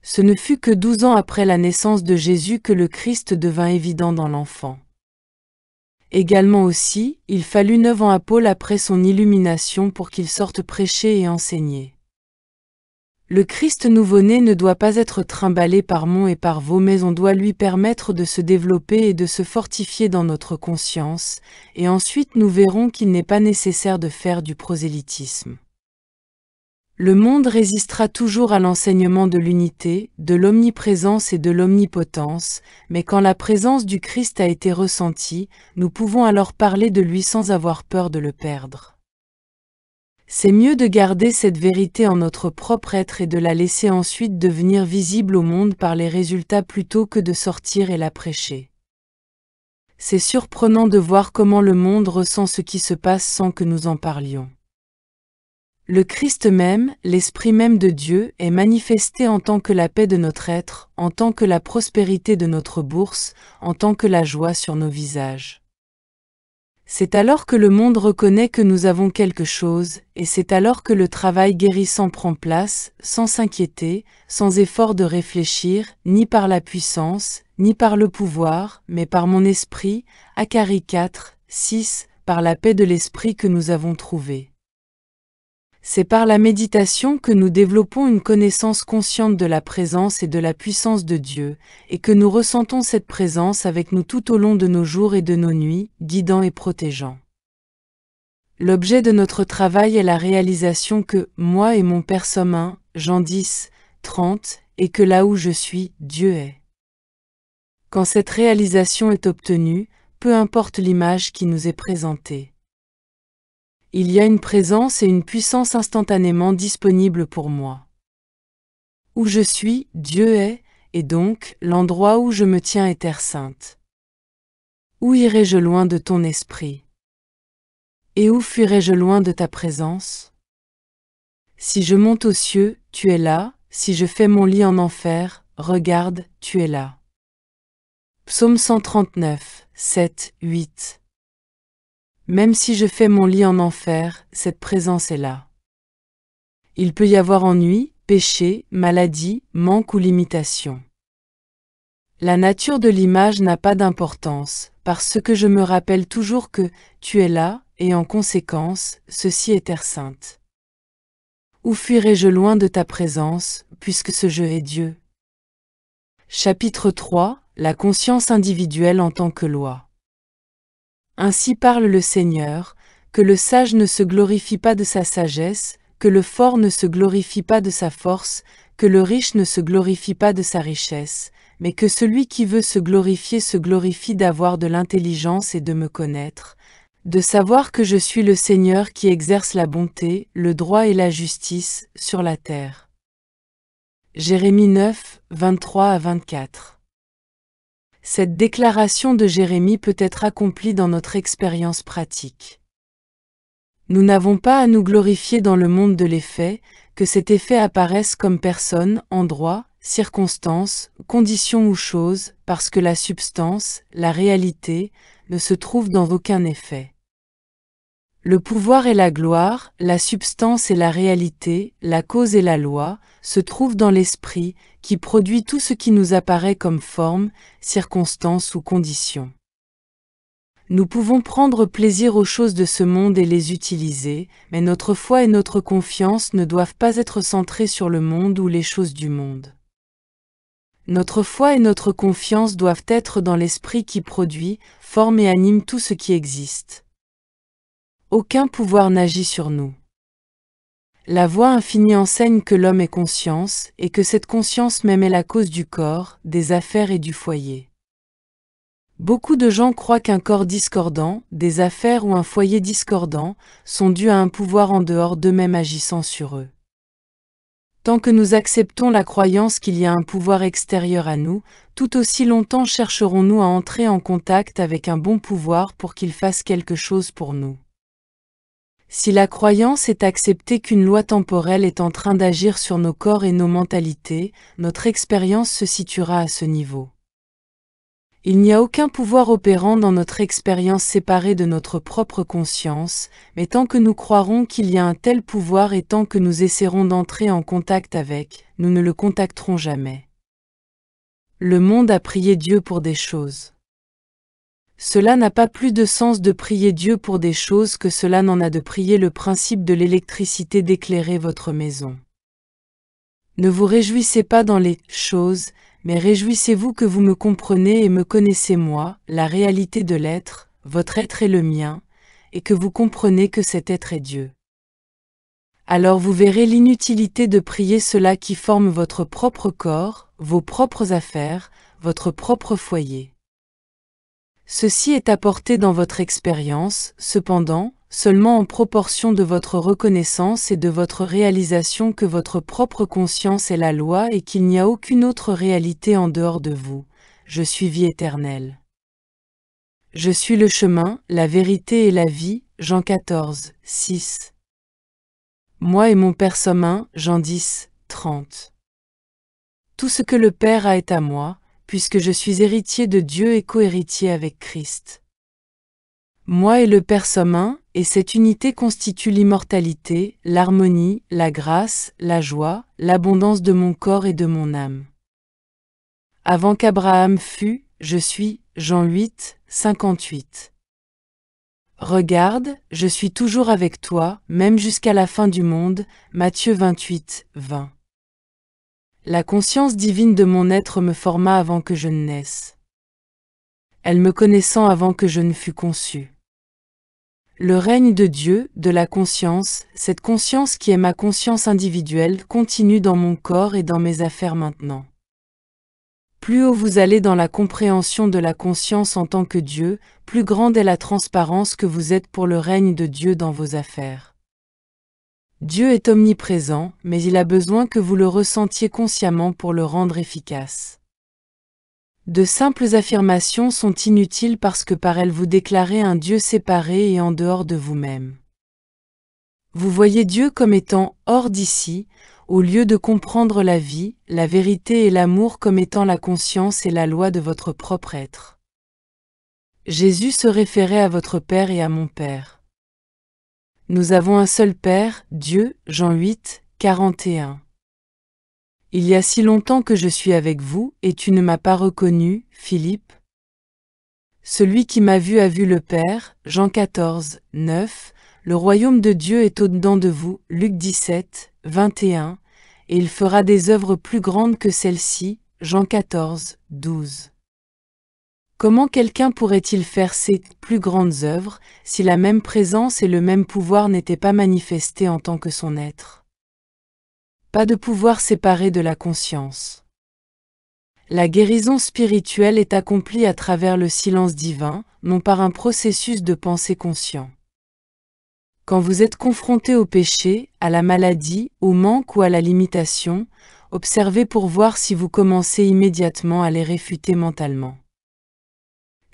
Ce ne fut que 12 ans après la naissance de Jésus que le Christ devint évident dans l'enfant. Également aussi, il fallut 9 ans à Paul après son illumination pour qu'il sorte prêcher et enseigner. Le Christ nouveau-né ne doit pas être trimballé par monts et par vaux, mais on doit lui permettre de se développer et de se fortifier dans notre conscience, et ensuite nous verrons qu'il n'est pas nécessaire de faire du prosélytisme. Le monde résistera toujours à l'enseignement de l'unité, de l'omniprésence et de l'omnipotence, mais quand la présence du Christ a été ressentie, nous pouvons alors parler de lui sans avoir peur de le perdre. C'est mieux de garder cette vérité en notre propre être et de la laisser ensuite devenir visible au monde par les résultats plutôt que de sortir et la prêcher. C'est surprenant de voir comment le monde ressent ce qui se passe sans que nous en parlions. Le Christ même, l'Esprit même de Dieu, est manifesté en tant que la paix de notre être, en tant que la prospérité de notre bourse, en tant que la joie sur nos visages. C'est alors que le monde reconnaît que nous avons quelque chose, et c'est alors que le travail guérissant prend place, sans s'inquiéter, sans effort de réfléchir, ni par la puissance, ni par le pouvoir, mais par mon esprit, Zacharie 4, 6, par la paix de l'esprit que nous avons trouvée. C'est par la méditation que nous développons une connaissance consciente de la présence et de la puissance de Dieu, et que nous ressentons cette présence avec nous tout au long de nos jours et de nos nuits, guidant et protégeant. L'objet de notre travail est la réalisation que « moi et mon Père sommes un » Jean 10, 30, et que là où je suis, Dieu est. Quand cette réalisation est obtenue, peu importe l'image qui nous est présentée. Il y a une présence et une puissance instantanément disponibles pour moi. Où je suis, Dieu est, et donc, l'endroit où je me tiens est terre sainte. Où irai-je loin de ton esprit? Et où fuirai-je loin de ta présence? Si je monte aux cieux, tu es là, si je fais mon lit en enfer, regarde, tu es là. Psaume 139, 7, 8. Même si je fais mon lit en enfer, cette présence est là. Il peut y avoir ennui, péché, maladie, manque ou limitation. La nature de l'image n'a pas d'importance, parce que je me rappelle toujours que tu es là, et en conséquence, ceci est terre sainte. Où fuirai-je loin de ta présence, puisque ce je est Dieu? Chapitre 3, la conscience individuelle en tant que loi. Ainsi parle le Seigneur, que le sage ne se glorifie pas de sa sagesse, que le fort ne se glorifie pas de sa force, que le riche ne se glorifie pas de sa richesse, mais que celui qui veut se glorifie d'avoir de l'intelligence et de me connaître, de savoir que je suis le Seigneur qui exerce la bonté, le droit et la justice sur la terre. Jérémie 9, 23 à 24. Cette déclaration de Jérémie peut être accomplie dans notre expérience pratique. Nous n'avons pas à nous glorifier dans le monde de l'effet, que cet effet apparaisse comme personne, endroit, circonstance, condition ou chose, parce que la substance, la réalité, ne se trouve dans aucun effet. Le pouvoir et la gloire, la substance et la réalité, la cause et la loi, se trouvent dans l'esprit, qui produit tout ce qui nous apparaît comme forme, circonstance ou condition. Nous pouvons prendre plaisir aux choses de ce monde et les utiliser, mais notre foi et notre confiance ne doivent pas être centrées sur le monde ou les choses du monde. Notre foi et notre confiance doivent être dans l'esprit qui produit, forme et anime tout ce qui existe. Aucun pouvoir n'agit sur nous. La voix infinie enseigne que l'homme est conscience, et que cette conscience même est la cause du corps, des affaires et du foyer. Beaucoup de gens croient qu'un corps discordant, des affaires ou un foyer discordant, sont dus à un pouvoir en dehors d'eux-mêmes agissant sur eux. Tant que nous acceptons la croyance qu'il y a un pouvoir extérieur à nous, tout aussi longtemps chercherons-nous à entrer en contact avec un bon pouvoir pour qu'il fasse quelque chose pour nous. Si la croyance est acceptée qu'une loi temporelle est en train d'agir sur nos corps et nos mentalités, notre expérience se situera à ce niveau. Il n'y a aucun pouvoir opérant dans notre expérience séparée de notre propre conscience, mais tant que nous croirons qu'il y a un tel pouvoir et tant que nous essaierons d'entrer en contact avec, nous ne le contacterons jamais. Le monde a prié Dieu pour des choses. Cela n'a pas plus de sens de prier Dieu pour des choses que cela n'en a de prier le principe de l'électricité d'éclairer votre maison. Ne vous réjouissez pas dans les choses, mais réjouissez-vous que vous me comprenez et me connaissez moi, la réalité de l'être, votre être est le mien, et que vous comprenez que cet être est Dieu. Alors vous verrez l'inutilité de prier cela qui forme votre propre corps, vos propres affaires, votre propre foyer. Ceci est apporté dans votre expérience, cependant, seulement en proportion de votre reconnaissance et de votre réalisation que votre propre conscience est la loi et qu'il n'y a aucune autre réalité en dehors de vous. Je suis vie éternelle. Je suis le chemin, la vérité et la vie, Jean 14, 6. Moi et mon Père sommes un, Jean 10, 30. Tout ce que le Père a est à moi, puisque je suis héritier de Dieu et co-héritier avec Christ. Moi et le Père sommes un, et cette unité constitue l'immortalité, l'harmonie, la grâce, la joie, l'abondance de mon corps et de mon âme. Avant qu'Abraham fût, je suis, Jean 8, 58. Regarde, je suis toujours avec toi, même jusqu'à la fin du monde, Matthieu 28, 20. La conscience divine de mon être me forma avant que je ne naisse. Elle me connaissant avant que je ne fus conçu. Le règne de Dieu, de la conscience, cette conscience qui est ma conscience individuelle, continue dans mon corps et dans mes affaires maintenant. Plus haut vous allez dans la compréhension de la conscience en tant que Dieu, plus grande est la transparence que vous êtes pour le règne de Dieu dans vos affaires. Dieu est omniprésent, mais il a besoin que vous le ressentiez consciemment pour le rendre efficace. De simples affirmations sont inutiles parce que par elles vous déclarez un Dieu séparé et en dehors de vous-même. Vous voyez Dieu comme étant hors d'ici, au lieu de comprendre la vie, la vérité et l'amour comme étant la conscience et la loi de votre propre être. Jésus se référait à votre Père et à mon Père. Nous avons un seul Père, Dieu, Jean 8, 41. Il y a si longtemps que je suis avec vous, et tu ne m'as pas reconnu, Philippe. Celui qui m'a vu a vu le Père, Jean 14, 9. Le royaume de Dieu est au-dedans de vous, Luc 17, 21, et il fera des œuvres plus grandes que celles-ci, Jean 14, 12. Comment quelqu'un pourrait-il faire ces plus grandes œuvres si la même présence et le même pouvoir n'étaient pas manifestés en tant que son être? Pas de pouvoir séparé de la conscience. La guérison spirituelle est accomplie à travers le silence divin, non par un processus de pensée conscient. Quand vous êtes confronté au péché, à la maladie, au manque ou à la limitation, observez pour voir si vous commencez immédiatement à les réfuter mentalement.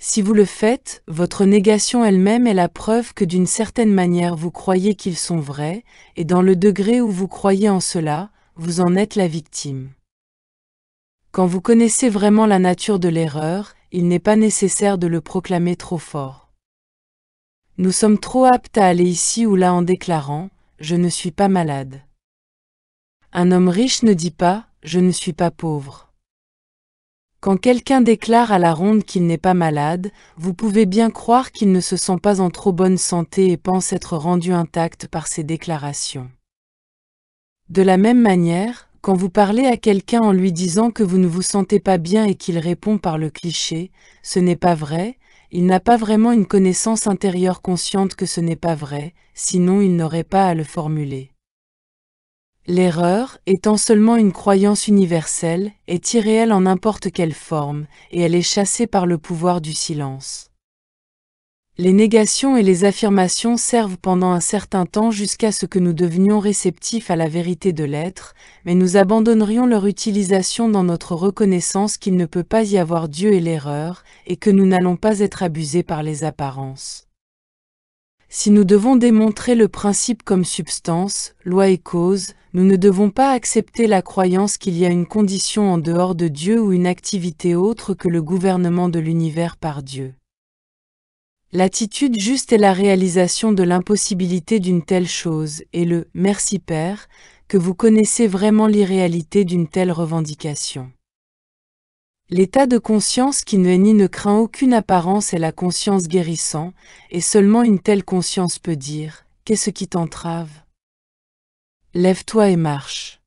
Si vous le faites, votre négation elle-même est la preuve que d'une certaine manière vous croyez qu'ils sont vrais, et dans le degré où vous croyez en cela, vous en êtes la victime. Quand vous connaissez vraiment la nature de l'erreur, il n'est pas nécessaire de le proclamer trop fort. Nous sommes trop aptes à aller ici ou là en déclarant « Je ne suis pas malade ». Un homme riche ne dit pas « Je ne suis pas pauvre ». Quand quelqu'un déclare à la ronde qu'il n'est pas malade, vous pouvez bien croire qu'il ne se sent pas en trop bonne santé et pense être rendu intact par ses déclarations. De la même manière, quand vous parlez à quelqu'un en lui disant que vous ne vous sentez pas bien et qu'il répond par le cliché « Ce n'est pas vrai », il n'a pas vraiment une connaissance intérieure consciente que ce n'est pas vrai, sinon il n'aurait pas à le formuler. L'erreur, étant seulement une croyance universelle, est irréelle en n'importe quelle forme, et elle est chassée par le pouvoir du silence. Les négations et les affirmations servent pendant un certain temps jusqu'à ce que nous devenions réceptifs à la vérité de l'être, mais nous abandonnerions leur utilisation dans notre reconnaissance qu'il ne peut pas y avoir Dieu et l'erreur, et que nous n'allons pas être abusés par les apparences. Si nous devons démontrer le principe comme substance, loi et cause, nous ne devons pas accepter la croyance qu'il y a une condition en dehors de Dieu ou une activité autre que le gouvernement de l'univers par Dieu. L'attitude juste est la réalisation de l'impossibilité d'une telle chose, et le « Merci Père » que vous connaissez vraiment l'irréalité d'une telle revendication. L'état de conscience qui ne hait ni ne craint aucune apparence est la conscience guérissant, et seulement une telle conscience peut dire « Qu'est-ce qui t'entrave ? Lève-toi et marche. »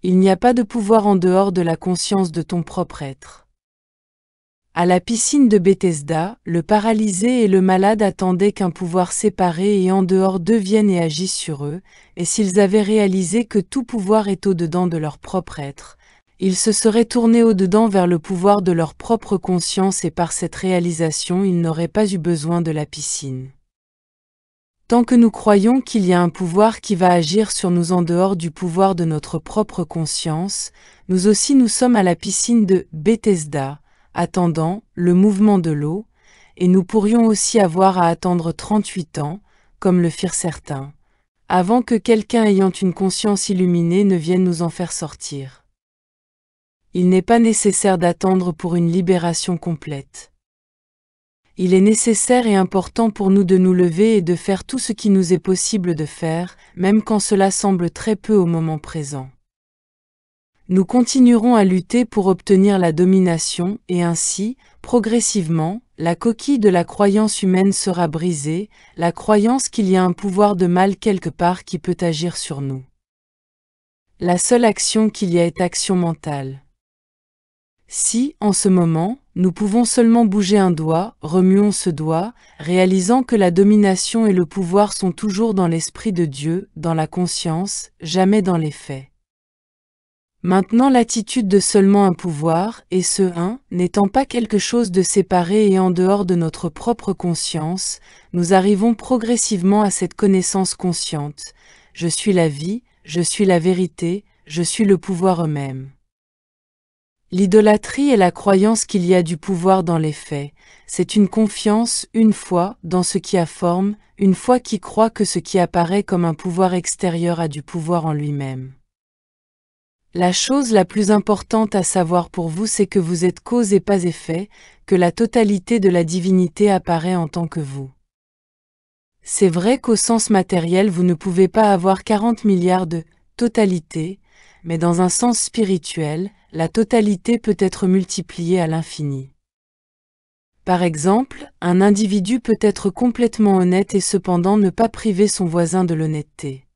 Il n'y a pas de pouvoir en dehors de la conscience de ton propre être. À la piscine de Bethesda, le paralysé et le malade attendaient qu'un pouvoir séparé et en dehors d'eux vienne et agisse sur eux, et s'ils avaient réalisé que tout pouvoir est au-dedans de leur propre être, ils se seraient tournés au-dedans vers le pouvoir de leur propre conscience et par cette réalisation ils n'auraient pas eu besoin de la piscine. Tant que nous croyons qu'il y a un pouvoir qui va agir sur nous en dehors du pouvoir de notre propre conscience, nous aussi nous sommes à la piscine de Bethesda, attendant le mouvement de l'eau, et nous pourrions aussi avoir à attendre 38 ans, comme le firent certains, avant que quelqu'un ayant une conscience illuminée ne vienne nous en faire sortir. Il n'est pas nécessaire d'attendre pour une libération complète. Il est nécessaire et important pour nous de nous lever et de faire tout ce qui nous est possible de faire, même quand cela semble très peu au moment présent. Nous continuerons à lutter pour obtenir la domination, et ainsi, progressivement, la coquille de la croyance humaine sera brisée, la croyance qu'il y a un pouvoir de mal quelque part qui peut agir sur nous. La seule action qu'il y a est action mentale. Si, en ce moment, nous pouvons seulement bouger un doigt, remuons ce doigt, réalisant que la domination et le pouvoir sont toujours dans l'Esprit de Dieu, dans la conscience, jamais dans les faits. Maintenant l'attitude de seulement un pouvoir, et ce un, n'étant pas quelque chose de séparé et en dehors de notre propre conscience, nous arrivons progressivement à cette connaissance consciente. Je suis la vie, je suis la vérité, je suis le pouvoir eux-mêmes. L'idolâtrie est la croyance qu'il y a du pouvoir dans les faits, c'est une confiance, une foi, dans ce qui a forme, une foi qui croit que ce qui apparaît comme un pouvoir extérieur a du pouvoir en lui-même. La chose la plus importante à savoir pour vous c'est que vous êtes cause et pas effet, que la totalité de la divinité apparaît en tant que vous. C'est vrai qu'au sens matériel vous ne pouvez pas avoir 40 milliards de totalité, mais dans un sens spirituel, la totalité peut être multipliée à l'infini. Par exemple, un individu peut être complètement honnête et cependant ne pas priver son voisin de l'honnêteté.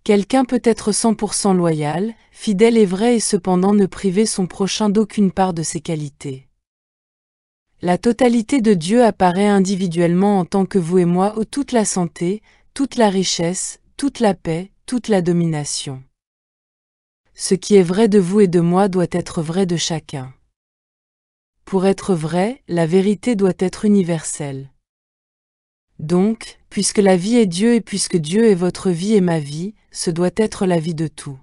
Quelqu'un peut être 100% loyal, fidèle et vrai et cependant ne priver son prochain d'aucune part de ses qualités. La totalité de Dieu apparaît individuellement en tant que vous et moi où toute la santé, toute la richesse, toute la paix, toute la domination. Ce qui est vrai de vous et de moi doit être vrai de chacun. Pour être vrai, la vérité doit être universelle. Donc, puisque la vie est Dieu et puisque Dieu est votre vie et ma vie, ce doit être la vie de tout.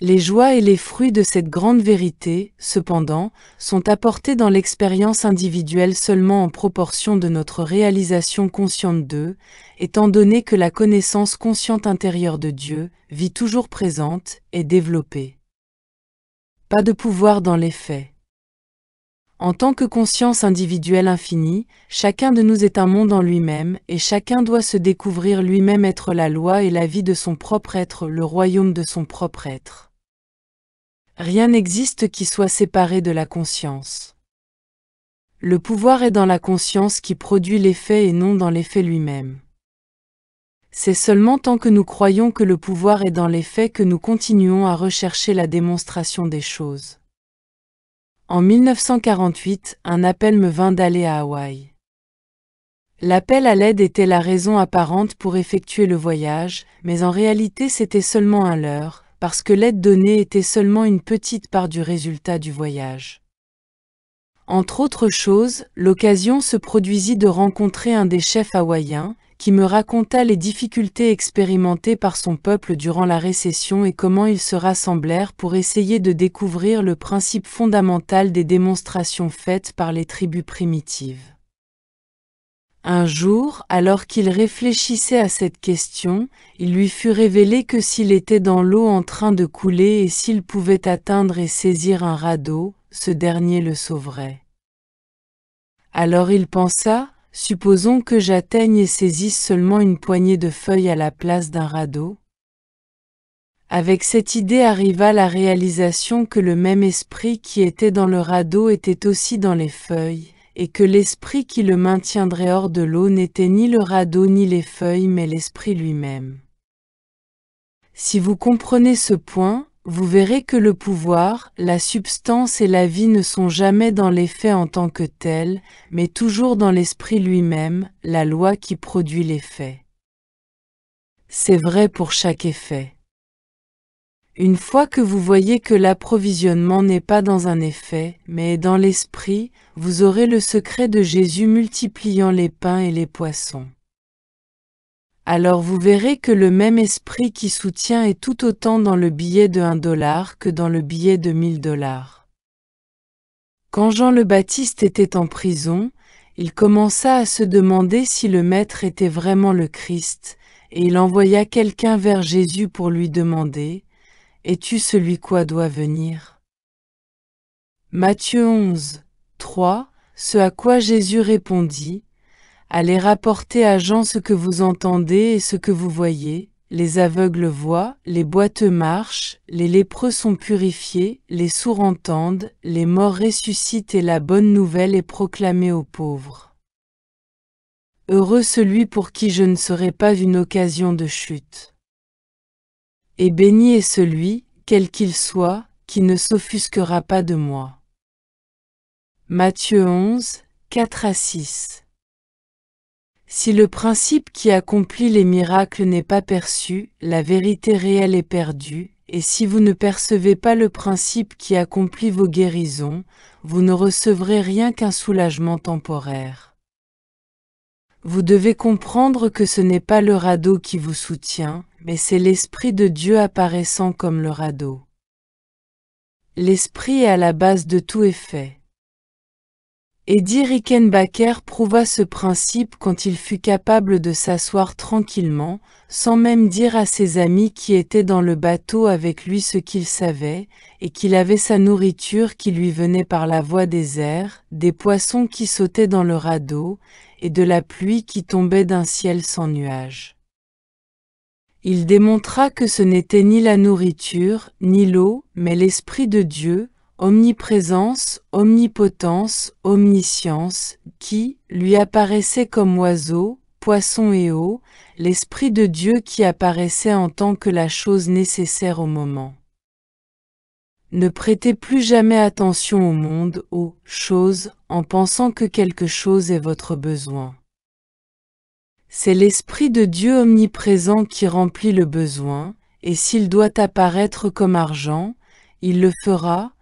Les joies et les fruits de cette grande vérité, cependant, sont apportés dans l'expérience individuelle seulement en proportion de notre réalisation consciente d'eux, étant donné que la connaissance consciente intérieure de Dieu, vie toujours présente, est développée. Pas de pouvoir dans les faits. En tant que conscience individuelle infinie, chacun de nous est un monde en lui-même, et chacun doit se découvrir lui-même être la loi et la vie de son propre être, le royaume de son propre être. Rien n'existe qui soit séparé de la conscience. Le pouvoir est dans la conscience qui produit l'effet et non dans l'effet lui-même. C'est seulement tant que nous croyons que le pouvoir est dans l'effet que nous continuons à rechercher la démonstration des choses. En 1948, un appel me vint d'aller à Hawaï. L'appel à l'aide était la raison apparente pour effectuer le voyage, mais en réalité c'était seulement un leurre, parce que l'aide donnée était seulement une petite part du résultat du voyage. Entre autres choses, l'occasion se produisit de rencontrer un des chefs hawaïens, qui me raconta les difficultés expérimentées par son peuple durant la récession et comment ils se rassemblèrent pour essayer de découvrir le principe fondamental des démonstrations faites par les tribus primitives. Un jour, alors qu'il réfléchissait à cette question, il lui fut révélé que s'il était dans l'eau en train de couler et s'il pouvait atteindre et saisir un radeau, ce dernier le sauverait. Alors il pensa, supposons que j'atteigne et saisisse seulement une poignée de feuilles à la place d'un radeau. Avec cette idée arriva la réalisation que le même esprit qui était dans le radeau était aussi dans les feuilles, et que l'esprit qui le maintiendrait hors de l'eau n'était ni le radeau ni les feuilles mais l'esprit lui-même. Si vous comprenez ce point, vous verrez que le pouvoir, la substance et la vie ne sont jamais dans les faits en tant que tels, mais toujours dans l'esprit lui-même, la loi qui produit les faits. C'est vrai pour chaque effet. Une fois que vous voyez que l'approvisionnement n'est pas dans un effet, mais est dans l'esprit, vous aurez le secret de Jésus multipliant les pains et les poissons. Alors vous verrez que le même esprit qui soutient est tout autant dans le billet de $1 que dans le billet de $1000. Quand Jean le Baptiste était en prison, il commença à se demander si le Maître était vraiment le Christ, et il envoya quelqu'un vers Jésus pour lui demander: es-tu celui quoi doit venir? Matthieu 11, 3, ce à quoi Jésus répondit: allez rapporter à Jean ce que vous entendez et ce que vous voyez, les aveugles voient, les boiteux marchent, les lépreux sont purifiés, les sourds entendent, les morts ressuscitent et la bonne nouvelle est proclamée aux pauvres. Heureux celui pour qui je ne serai pas une occasion de chute. Et béni est celui, quel qu'il soit, qui ne s'offusquera pas de moi. Matthieu 11, 4-6. Si le principe qui accomplit les miracles n'est pas perçu, la vérité réelle est perdue, et si vous ne percevez pas le principe qui accomplit vos guérisons, vous ne recevrez rien qu'un soulagement temporaire. Vous devez comprendre que ce n'est pas le radeau qui vous soutient, mais c'est l'Esprit de Dieu apparaissant comme le radeau. L'Esprit est à la base de tout effet. Eddie Rickenbacker prouva ce principe quand il fut capable de s'asseoir tranquillement, sans même dire à ses amis qui étaient dans le bateau avec lui ce qu'il savait, et qu'il avait sa nourriture qui lui venait par la voie des airs, des poissons qui sautaient dans le radeau, et de la pluie qui tombait d'un ciel sans nuages. Il démontra que ce n'était ni la nourriture, ni l'eau, mais l'Esprit de Dieu, omniprésence, omnipotence, omniscience, qui lui apparaissait comme oiseau, poisson et eau, l'Esprit de Dieu qui apparaissait en tant que la chose nécessaire au moment. Ne prêtez plus jamais attention au monde, aux choses, en pensant que quelque chose est votre besoin. C'est l'Esprit de Dieu omniprésent qui remplit le besoin, et s'il doit apparaître comme argent, il le fera,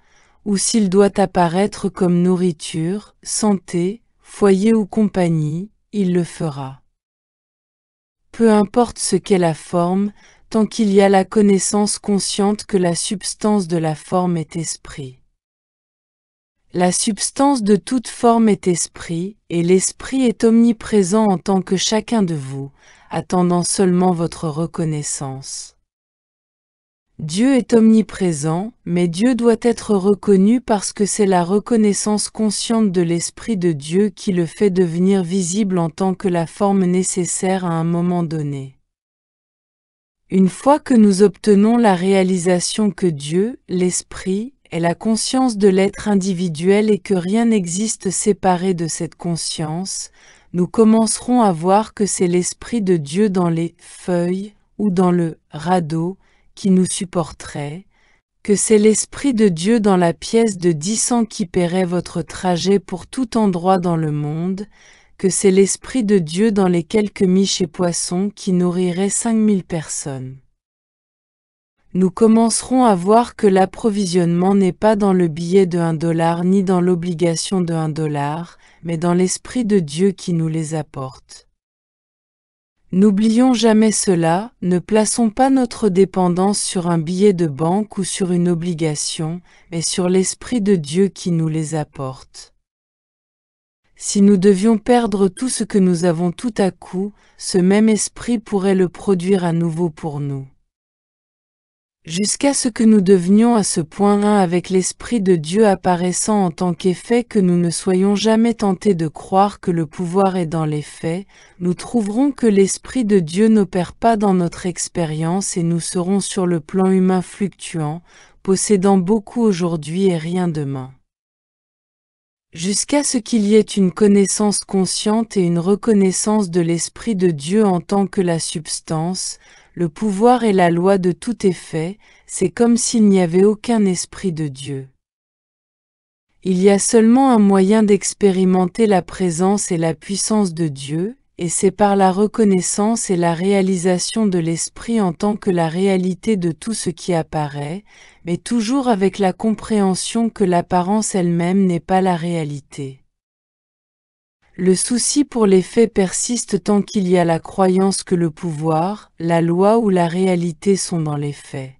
ou s'il doit apparaître comme nourriture, santé, foyer ou compagnie, il le fera. Peu importe ce qu'est la forme, tant qu'il y a la connaissance consciente que la substance de la forme est esprit. La substance de toute forme est esprit, et l'esprit est omniprésent en tant que chacun de vous, attendant seulement votre reconnaissance. Dieu est omniprésent, mais Dieu doit être reconnu parce que c'est la reconnaissance consciente de l'Esprit de Dieu qui le fait devenir visible en tant que la forme nécessaire à un moment donné. Une fois que nous obtenons la réalisation que Dieu, l'Esprit, est la conscience de l'être individuel et que rien n'existe séparé de cette conscience, nous commencerons à voir que c'est l'Esprit de Dieu dans les feuilles ou dans le radeau qui nous supporterait, que c'est l'Esprit de Dieu dans la pièce de 10 cents qui paierait votre trajet pour tout endroit dans le monde, que c'est l'Esprit de Dieu dans les quelques miches et poissons qui nourriraient 5000 personnes. Nous commencerons à voir que l'approvisionnement n'est pas dans le billet de $1 ni dans l'obligation de $1, mais dans l'Esprit de Dieu qui nous les apporte. N'oublions jamais cela, ne plaçons pas notre dépendance sur un billet de banque ou sur une obligation, mais sur l'Esprit de Dieu qui nous les apporte. Si nous devions perdre tout ce que nous avons tout à coup, ce même Esprit pourrait le produire à nouveau pour nous. Jusqu'à ce que nous devenions à ce point un avec l'Esprit de Dieu apparaissant en tant qu'effet que nous ne soyons jamais tentés de croire que le pouvoir est dans les faits, nous trouverons que l'Esprit de Dieu n'opère pas dans notre expérience et nous serons sur le plan humain fluctuant, possédant beaucoup aujourd'hui et rien demain. Jusqu'à ce qu'il y ait une connaissance consciente et une reconnaissance de l'Esprit de Dieu en tant que la substance, le pouvoir et la loi de tout effet, c'est comme s'il n'y avait aucun Esprit de Dieu. Il y a seulement un moyen d'expérimenter la présence et la puissance de Dieu, et c'est par la reconnaissance et la réalisation de l'Esprit en tant que la réalité de tout ce qui apparaît, mais toujours avec la compréhension que l'apparence elle-même n'est pas la réalité. Le souci pour les faits persiste tant qu'il y a la croyance que le pouvoir, la loi ou la réalité sont dans les faits.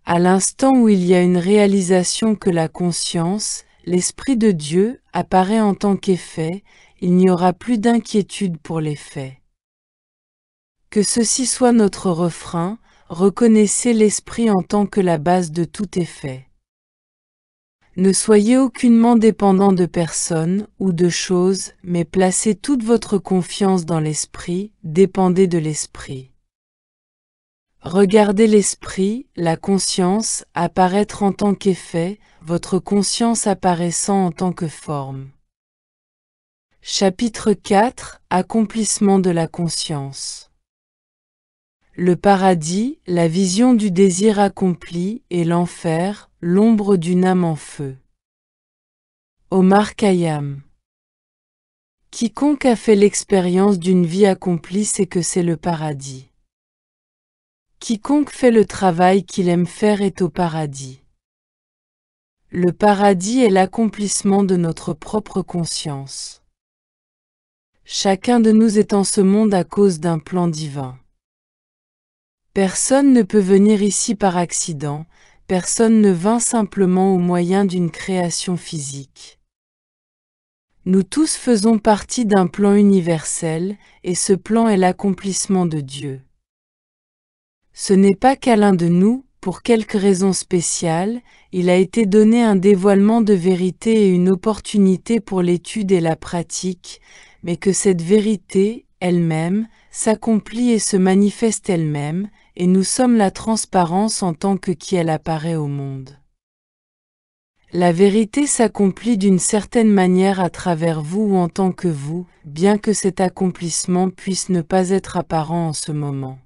À l'instant où il y a une réalisation que la conscience, l'Esprit de Dieu, apparaît en tant qu'effet, il n'y aura plus d'inquiétude pour les faits. Que ceci soit notre refrain, reconnaissez l'Esprit en tant que la base de tout effet. Ne soyez aucunement dépendant de personne ou de choses, mais placez toute votre confiance dans l'Esprit, dépendez de l'Esprit. Regardez l'Esprit, la conscience, apparaître en tant qu'effet, votre conscience apparaissant en tant que forme. Chapitre 4 – Accomplissement de la conscience. Le paradis, la vision du désir accompli, et l'enfer, l'ombre d'une âme en feu. Omar Khayyam. Quiconque a fait l'expérience d'une vie accomplie sait que c'est le paradis. Quiconque fait le travail qu'il aime faire est au paradis. Le paradis est l'accomplissement de notre propre conscience. Chacun de nous est en ce monde à cause d'un plan divin. Personne ne peut venir ici par accident, personne ne vint simplement au moyen d'une création physique. Nous tous faisons partie d'un plan universel, et ce plan est l'accomplissement de Dieu. Ce n'est pas qu'à l'un de nous, pour quelque raison spéciale, il a été donné un dévoilement de vérité et une opportunité pour l'étude et la pratique, mais que cette vérité, elle-même, s'accomplit et se manifeste elle-même, et nous sommes la transparence en tant que qui elle apparaît au monde. La vérité s'accomplit d'une certaine manière à travers vous ou en tant que vous, bien que cet accomplissement puisse ne pas être apparent en ce moment.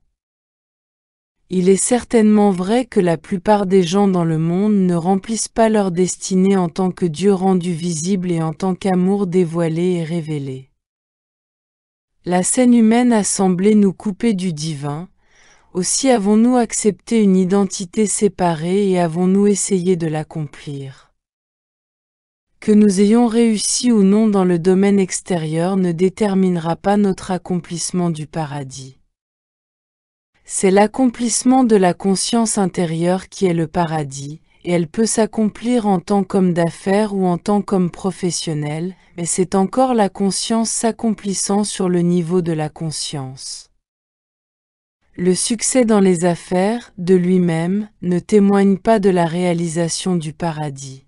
Il est certainement vrai que la plupart des gens dans le monde ne remplissent pas leur destinée en tant que Dieu rendu visible et en tant qu'amour dévoilé et révélé. La scène humaine a semblé nous couper du divin, aussi avons-nous accepté une identité séparée et avons-nous essayé de l'accomplir. Que nous ayons réussi ou non dans le domaine extérieur ne déterminera pas notre accomplissement du paradis. C'est l'accomplissement de la conscience intérieure qui est le paradis, et elle peut s'accomplir en tant qu'homme d'affaires ou en tant qu'homme professionnel, mais c'est encore la conscience s'accomplissant sur le niveau de la conscience. Le succès dans les affaires, de lui-même, ne témoigne pas de la réalisation du paradis.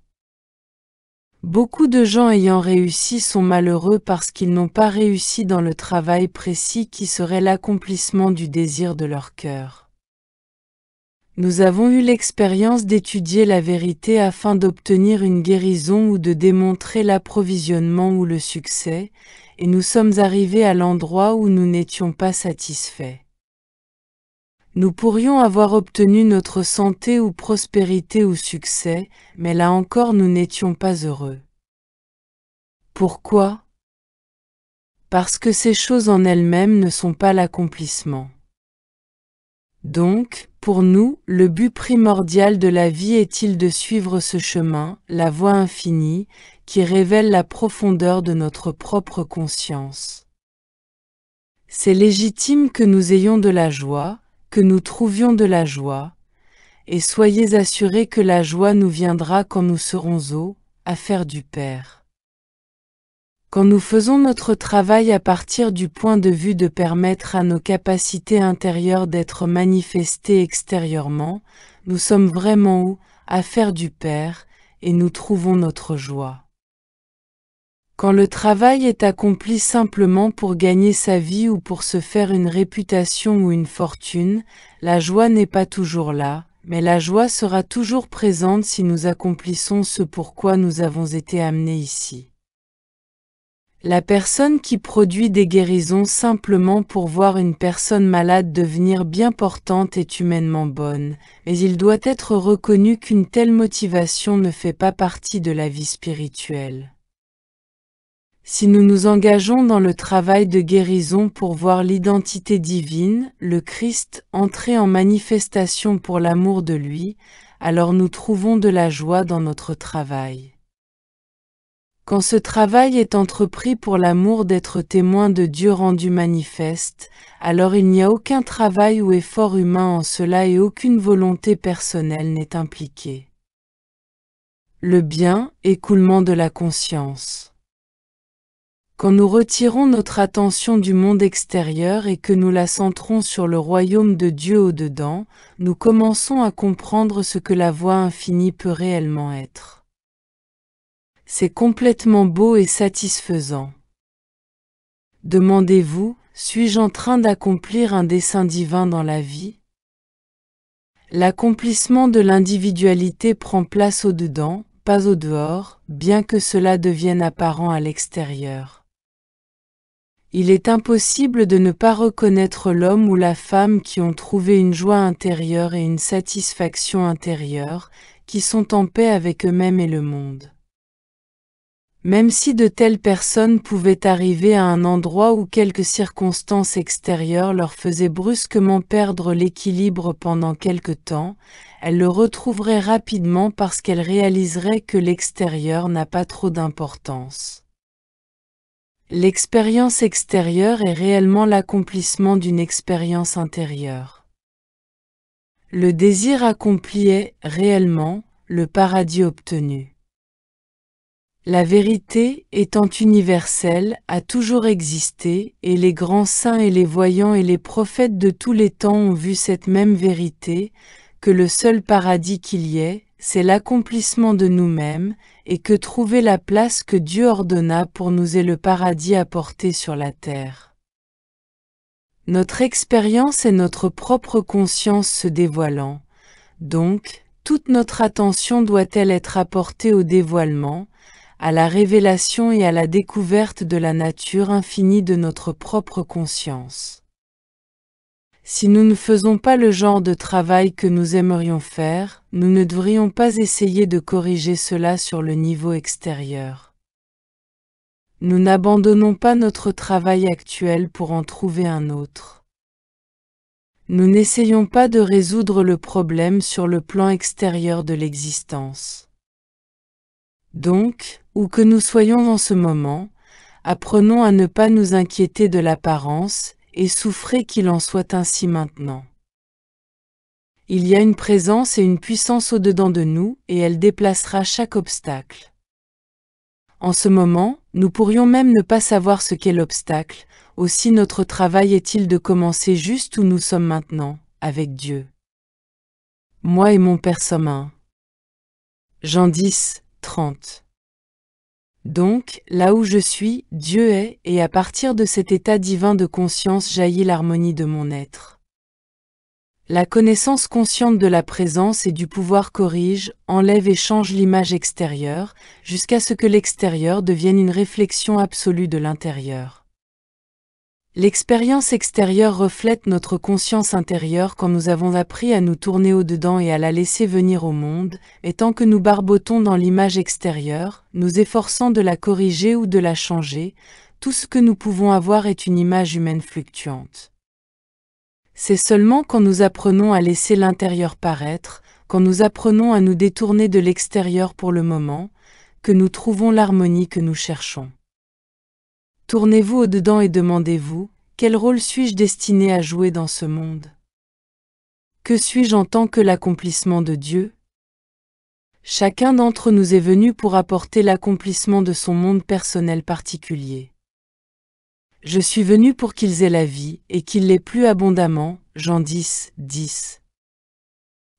Beaucoup de gens ayant réussi sont malheureux parce qu'ils n'ont pas réussi dans le travail précis qui serait l'accomplissement du désir de leur cœur. Nous avons eu l'expérience d'étudier la vérité afin d'obtenir une guérison ou de démontrer l'approvisionnement ou le succès, et nous sommes arrivés à l'endroit où nous n'étions pas satisfaits. Nous pourrions avoir obtenu notre santé ou prospérité ou succès, mais là encore nous n'étions pas heureux. Pourquoi? Parce que ces choses en elles-mêmes ne sont pas l'accomplissement. Donc, pour nous, le but primordial de la vie est-il de suivre ce chemin, la voie infinie, qui révèle la profondeur de notre propre conscience. C'est légitime que nous ayons de la joie, que nous trouvions de la joie, et soyez assurés que la joie nous viendra quand nous serons aux affaires du Père. Quand nous faisons notre travail à partir du point de vue de permettre à nos capacités intérieures d'être manifestées extérieurement, nous sommes vraiment aux affaires du Père, et nous trouvons notre joie. Quand le travail est accompli simplement pour gagner sa vie ou pour se faire une réputation ou une fortune, la joie n'est pas toujours là, mais la joie sera toujours présente si nous accomplissons ce pourquoi nous avons été amenés ici. La personne qui produit des guérisons simplement pour voir une personne malade devenir bien portante est humainement bonne, mais il doit être reconnu qu'une telle motivation ne fait pas partie de la vie spirituelle. Si nous nous engageons dans le travail de guérison pour voir l'identité divine, le Christ, entrer en manifestation pour l'amour de lui, alors nous trouvons de la joie dans notre travail. Quand ce travail est entrepris pour l'amour d'être témoin de Dieu rendu manifeste, alors il n'y a aucun travail ou effort humain en cela et aucune volonté personnelle n'est impliquée. Le bien, écoulement de la conscience. Quand nous retirons notre attention du monde extérieur et que nous la centrons sur le royaume de Dieu au-dedans, nous commençons à comprendre ce que la voie infinie peut réellement être. C'est complètement beau et satisfaisant. Demandez-vous, suis-je en train d'accomplir un dessein divin dans la vie? L'accomplissement de l'individualité prend place au-dedans, pas au dehors, bien que cela devienne apparent à l'extérieur. Il est impossible de ne pas reconnaître l'homme ou la femme qui ont trouvé une joie intérieure et une satisfaction intérieure, qui sont en paix avec eux-mêmes et le monde. Même si de telles personnes pouvaient arriver à un endroit où quelques circonstances extérieures leur faisaient brusquement perdre l'équilibre pendant quelque temps, elles le retrouveraient rapidement parce qu'elles réaliseraient que l'extérieur n'a pas trop d'importance. L'expérience extérieure est réellement l'accomplissement d'une expérience intérieure. Le désir accompli est, réellement, le paradis obtenu. La vérité, étant universelle, a toujours existé, et les grands saints et les voyants et les prophètes de tous les temps ont vu cette même vérité, que le seul paradis qu'il y ait, c'est l'accomplissement de nous-mêmes, et que trouver la place que Dieu ordonna pour nous est le paradis apporté sur la terre. Notre expérience est notre propre conscience se dévoilant, donc, toute notre attention doit-elle être apportée au dévoilement, à la révélation et à la découverte de la nature infinie de notre propre conscience. Si nous ne faisons pas le genre de travail que nous aimerions faire, nous ne devrions pas essayer de corriger cela sur le niveau extérieur. Nous n'abandonnons pas notre travail actuel pour en trouver un autre. Nous n'essayons pas de résoudre le problème sur le plan extérieur de l'existence. Donc, où que nous soyons en ce moment, apprenons à ne pas nous inquiéter de l'apparence, et souffrez qu'il en soit ainsi maintenant. Il y a une présence et une puissance au-dedans de nous, et elle déplacera chaque obstacle. En ce moment, nous pourrions même ne pas savoir ce qu'est l'obstacle, aussi notre travail est-il de commencer juste où nous sommes maintenant, avec Dieu. Moi et mon Père sommes un. Jean 10, 30. Donc, là où je suis, Dieu est, et à partir de cet état divin de conscience jaillit l'harmonie de mon être. La connaissance consciente de la présence et du pouvoir corrige, enlève et change l'image extérieure, jusqu'à ce que l'extérieur devienne une réflexion absolue de l'intérieur. L'expérience extérieure reflète notre conscience intérieure quand nous avons appris à nous tourner au-dedans et à la laisser venir au monde, et tant que nous barbotons dans l'image extérieure, nous efforçant de la corriger ou de la changer, tout ce que nous pouvons avoir est une image humaine fluctuante. C'est seulement quand nous apprenons à laisser l'intérieur paraître, quand nous apprenons à nous détourner de l'extérieur pour le moment, que nous trouvons l'harmonie que nous cherchons. Tournez-vous au-dedans et demandez-vous, quel rôle suis-je destiné à jouer dans ce monde? Que suis-je en tant que l'accomplissement de Dieu? Chacun d'entre nous est venu pour apporter l'accomplissement de son monde personnel particulier. Je suis venu pour qu'ils aient la vie, et qu'ils l'aient plus abondamment, Jean 10, 10.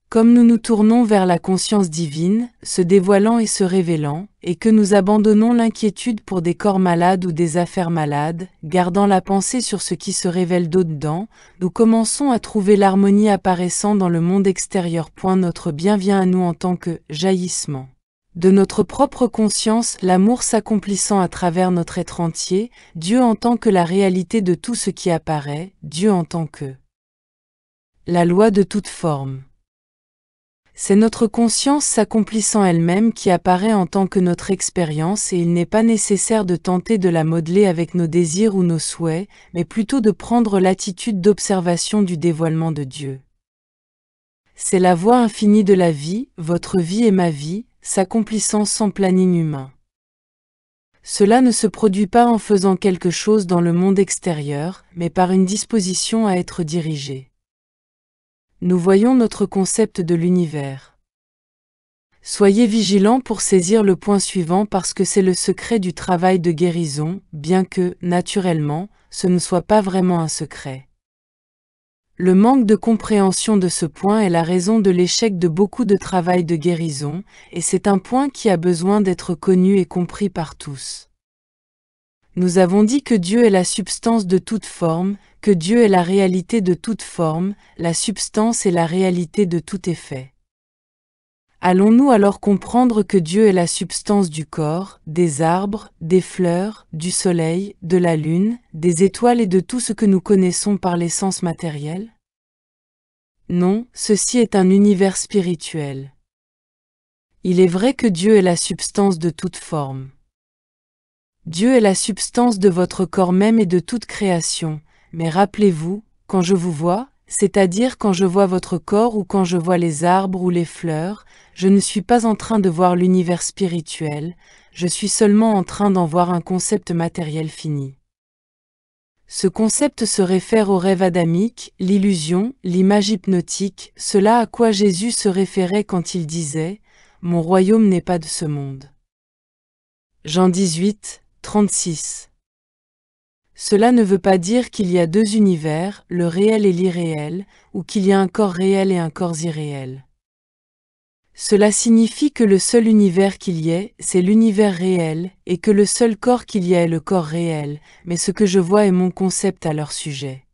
Comme nous nous tournons vers la conscience divine, se dévoilant et se révélant, et que nous abandonnons l'inquiétude pour des corps malades ou des affaires malades, gardant la pensée sur ce qui se révèle d'au-dedans, nous commençons à trouver l'harmonie apparaissant dans le monde extérieur. Notre bien vient à nous en tant que jaillissement de notre propre conscience, l'amour s'accomplissant à travers notre être entier, Dieu en tant que la réalité de tout ce qui apparaît, Dieu en tant que la loi de toute forme. C'est notre conscience s'accomplissant elle-même qui apparaît en tant que notre expérience et il n'est pas nécessaire de tenter de la modeler avec nos désirs ou nos souhaits, mais plutôt de prendre l'attitude d'observation du dévoilement de Dieu. C'est la voie infinie de la vie, votre vie et ma vie, s'accomplissant sans planning humain. Cela ne se produit pas en faisant quelque chose dans le monde extérieur, mais par une disposition à être dirigé. Nous voyons notre concept de l'univers. Soyez vigilants pour saisir le point suivant parce que c'est le secret du travail de guérison, bien que, naturellement, ce ne soit pas vraiment un secret. Le manque de compréhension de ce point est la raison de l'échec de beaucoup de travail de guérison, et c'est un point qui a besoin d'être connu et compris par tous. Nous avons dit que Dieu est la substance de toute forme, que Dieu est la réalité de toute forme, la substance et la réalité de tout effet. Allons-nous alors comprendre que Dieu est la substance du corps, des arbres, des fleurs, du soleil, de la lune, des étoiles et de tout ce que nous connaissons par les sens matériels? Non, ceci est un univers spirituel. Il est vrai que Dieu est la substance de toute forme. Dieu est la substance de votre corps même et de toute création, mais rappelez-vous, quand je vous vois, c'est-à-dire quand je vois votre corps ou quand je vois les arbres ou les fleurs, je ne suis pas en train de voir l'univers spirituel, je suis seulement en train d'en voir un concept matériel fini. Ce concept se réfère au rêve adamique, l'illusion, l'image hypnotique, cela à quoi Jésus se référait quand il disait « Mon royaume n'est pas de ce monde ». Jean 18, 36. Cela ne veut pas dire qu'il y a deux univers, le réel et l'irréel, ou qu'il y a un corps réel et un corps irréel. Cela signifie que le seul univers qu'il y ait, c'est l'univers réel, et que le seul corps qu'il y a est le corps réel, mais ce que je vois est mon concept à leur sujet.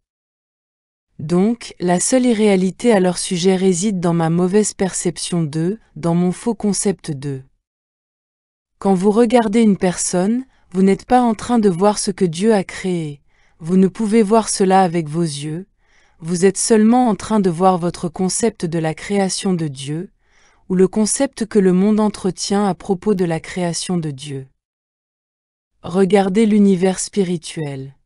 Donc, la seule irréalité à leur sujet réside dans ma mauvaise perception d'eux, dans mon faux concept d'eux. Quand vous regardez une personne, vous n'êtes pas en train de voir ce que Dieu a créé, vous ne pouvez voir cela avec vos yeux, vous êtes seulement en train de voir votre concept de la création de Dieu, ou le concept que le monde entretient à propos de la création de Dieu. Regardez l'univers spirituel.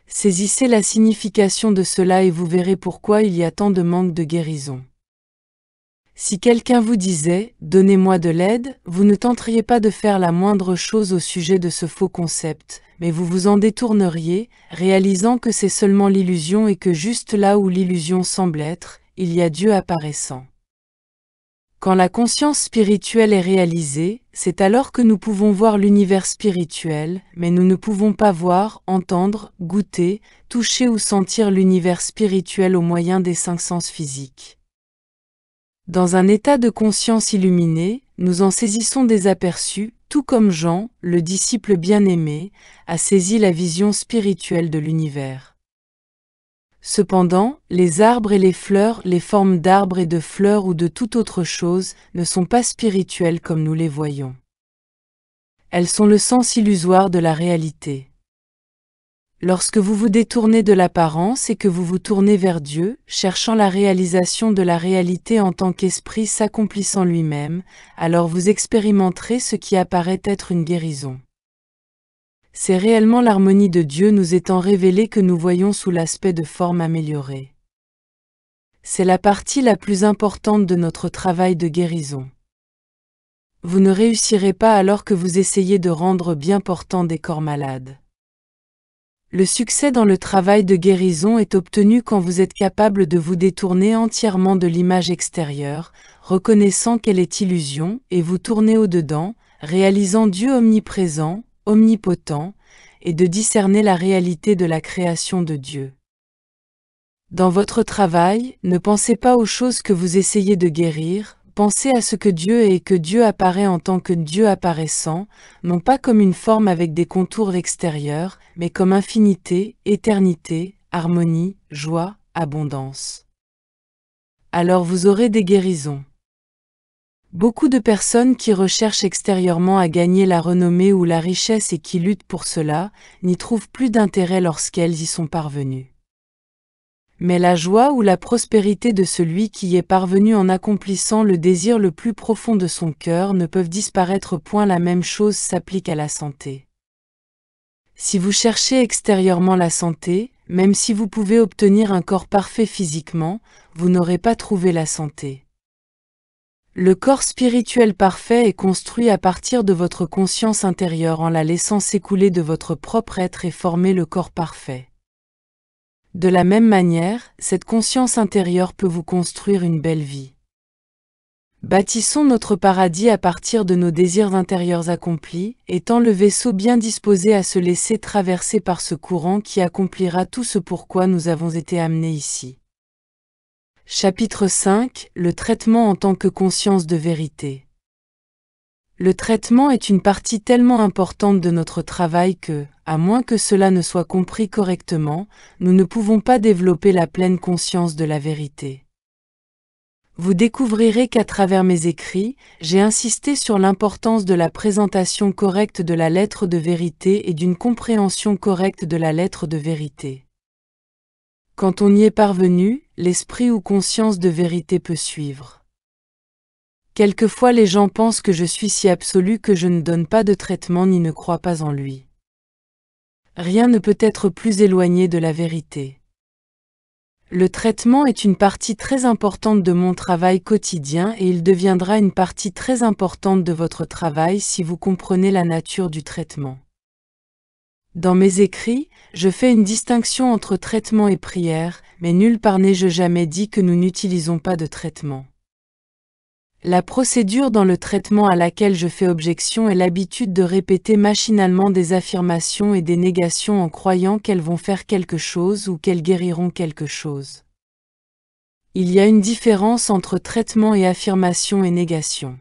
Saisissez la signification de cela et vous verrez pourquoi il y a tant de manque de guérison. Si quelqu'un vous disait « Donnez-moi de l'aide », vous ne tenteriez pas de faire la moindre chose au sujet de ce faux concept, mais vous vous en détourneriez, réalisant que c'est seulement l'illusion et que juste là où l'illusion semble être, il y a Dieu apparaissant. Quand la conscience spirituelle est réalisée, c'est alors que nous pouvons voir l'univers spirituel, mais nous ne pouvons pas voir, entendre, goûter, toucher ou sentir l'univers spirituel au moyen des 5 sens physiques. Dans un état de conscience illuminé, nous en saisissons des aperçus, tout comme Jean, le disciple bien-aimé, a saisi la vision spirituelle de l'univers. Cependant, les arbres et les fleurs, les formes d'arbres et de fleurs ou de toute autre chose, ne sont pas spirituelles comme nous les voyons. Elles sont le sens illusoire de la réalité. Lorsque vous vous détournez de l'apparence et que vous vous tournez vers Dieu, cherchant la réalisation de la réalité en tant qu'esprit s'accomplissant lui-même, alors vous expérimenterez ce qui apparaît être une guérison. C'est réellement l'harmonie de Dieu nous étant révélée que nous voyons sous l'aspect de forme améliorée. C'est la partie la plus importante de notre travail de guérison. Vous ne réussirez pas alors que vous essayez de rendre bien portants des corps malades. Le succès dans le travail de guérison est obtenu quand vous êtes capable de vous détourner entièrement de l'image extérieure, reconnaissant qu'elle est illusion, et vous tourner au-dedans, réalisant Dieu omniprésent, omnipotent, et de discerner la réalité de la création de Dieu. Dans votre travail, ne pensez pas aux choses que vous essayez de guérir, pensez à ce que Dieu est et que Dieu apparaît en tant que Dieu apparaissant, non pas comme une forme avec des contours extérieurs, mais comme infinité, éternité, harmonie, joie, abondance. Alors vous aurez des guérisons. Beaucoup de personnes qui recherchent extérieurement à gagner la renommée ou la richesse et qui luttent pour cela, n'y trouvent plus d'intérêt lorsqu'elles y sont parvenues. Mais la joie ou la prospérité de celui qui y est parvenu en accomplissant le désir le plus profond de son cœur ne peuvent disparaître point. La même chose s'applique à la santé. Si vous cherchez extérieurement la santé, même si vous pouvez obtenir un corps parfait physiquement, vous n'aurez pas trouvé la santé. Le corps spirituel parfait est construit à partir de votre conscience intérieure en la laissant s'écouler de votre propre être et former le corps parfait. De la même manière, cette conscience intérieure peut vous construire une belle vie. Bâtissons notre paradis à partir de nos désirs intérieurs accomplis, étant le vaisseau bien disposé à se laisser traverser par ce courant qui accomplira tout ce pourquoi nous avons été amenés ici. Chapitre 5 – Le traitement en tant que conscience de vérité. Le traitement est une partie tellement importante de notre travail que, à moins que cela ne soit compris correctement, nous ne pouvons pas développer la pleine conscience de la vérité. Vous découvrirez qu'à travers mes écrits, j'ai insisté sur l'importance de la présentation correcte de la lettre de vérité et d'une compréhension correcte de la lettre de vérité. Quand on y est parvenu, l'esprit ou conscience de vérité peut suivre. Quelquefois les gens pensent que je suis si absolu que je ne donne pas de traitement ni ne crois pas en lui. Rien ne peut être plus éloigné de la vérité. Le traitement est une partie très importante de mon travail quotidien et il deviendra une partie très importante de votre travail si vous comprenez la nature du traitement. Dans mes écrits, je fais une distinction entre traitement et prière, mais nulle part n'ai-je jamais dit que nous n'utilisons pas de traitement. La procédure dans le traitement à laquelle je fais objection est l'habitude de répéter machinalement des affirmations et des négations en croyant qu'elles vont faire quelque chose ou qu'elles guériront quelque chose. Il y a une différence entre traitement et affirmation et négation.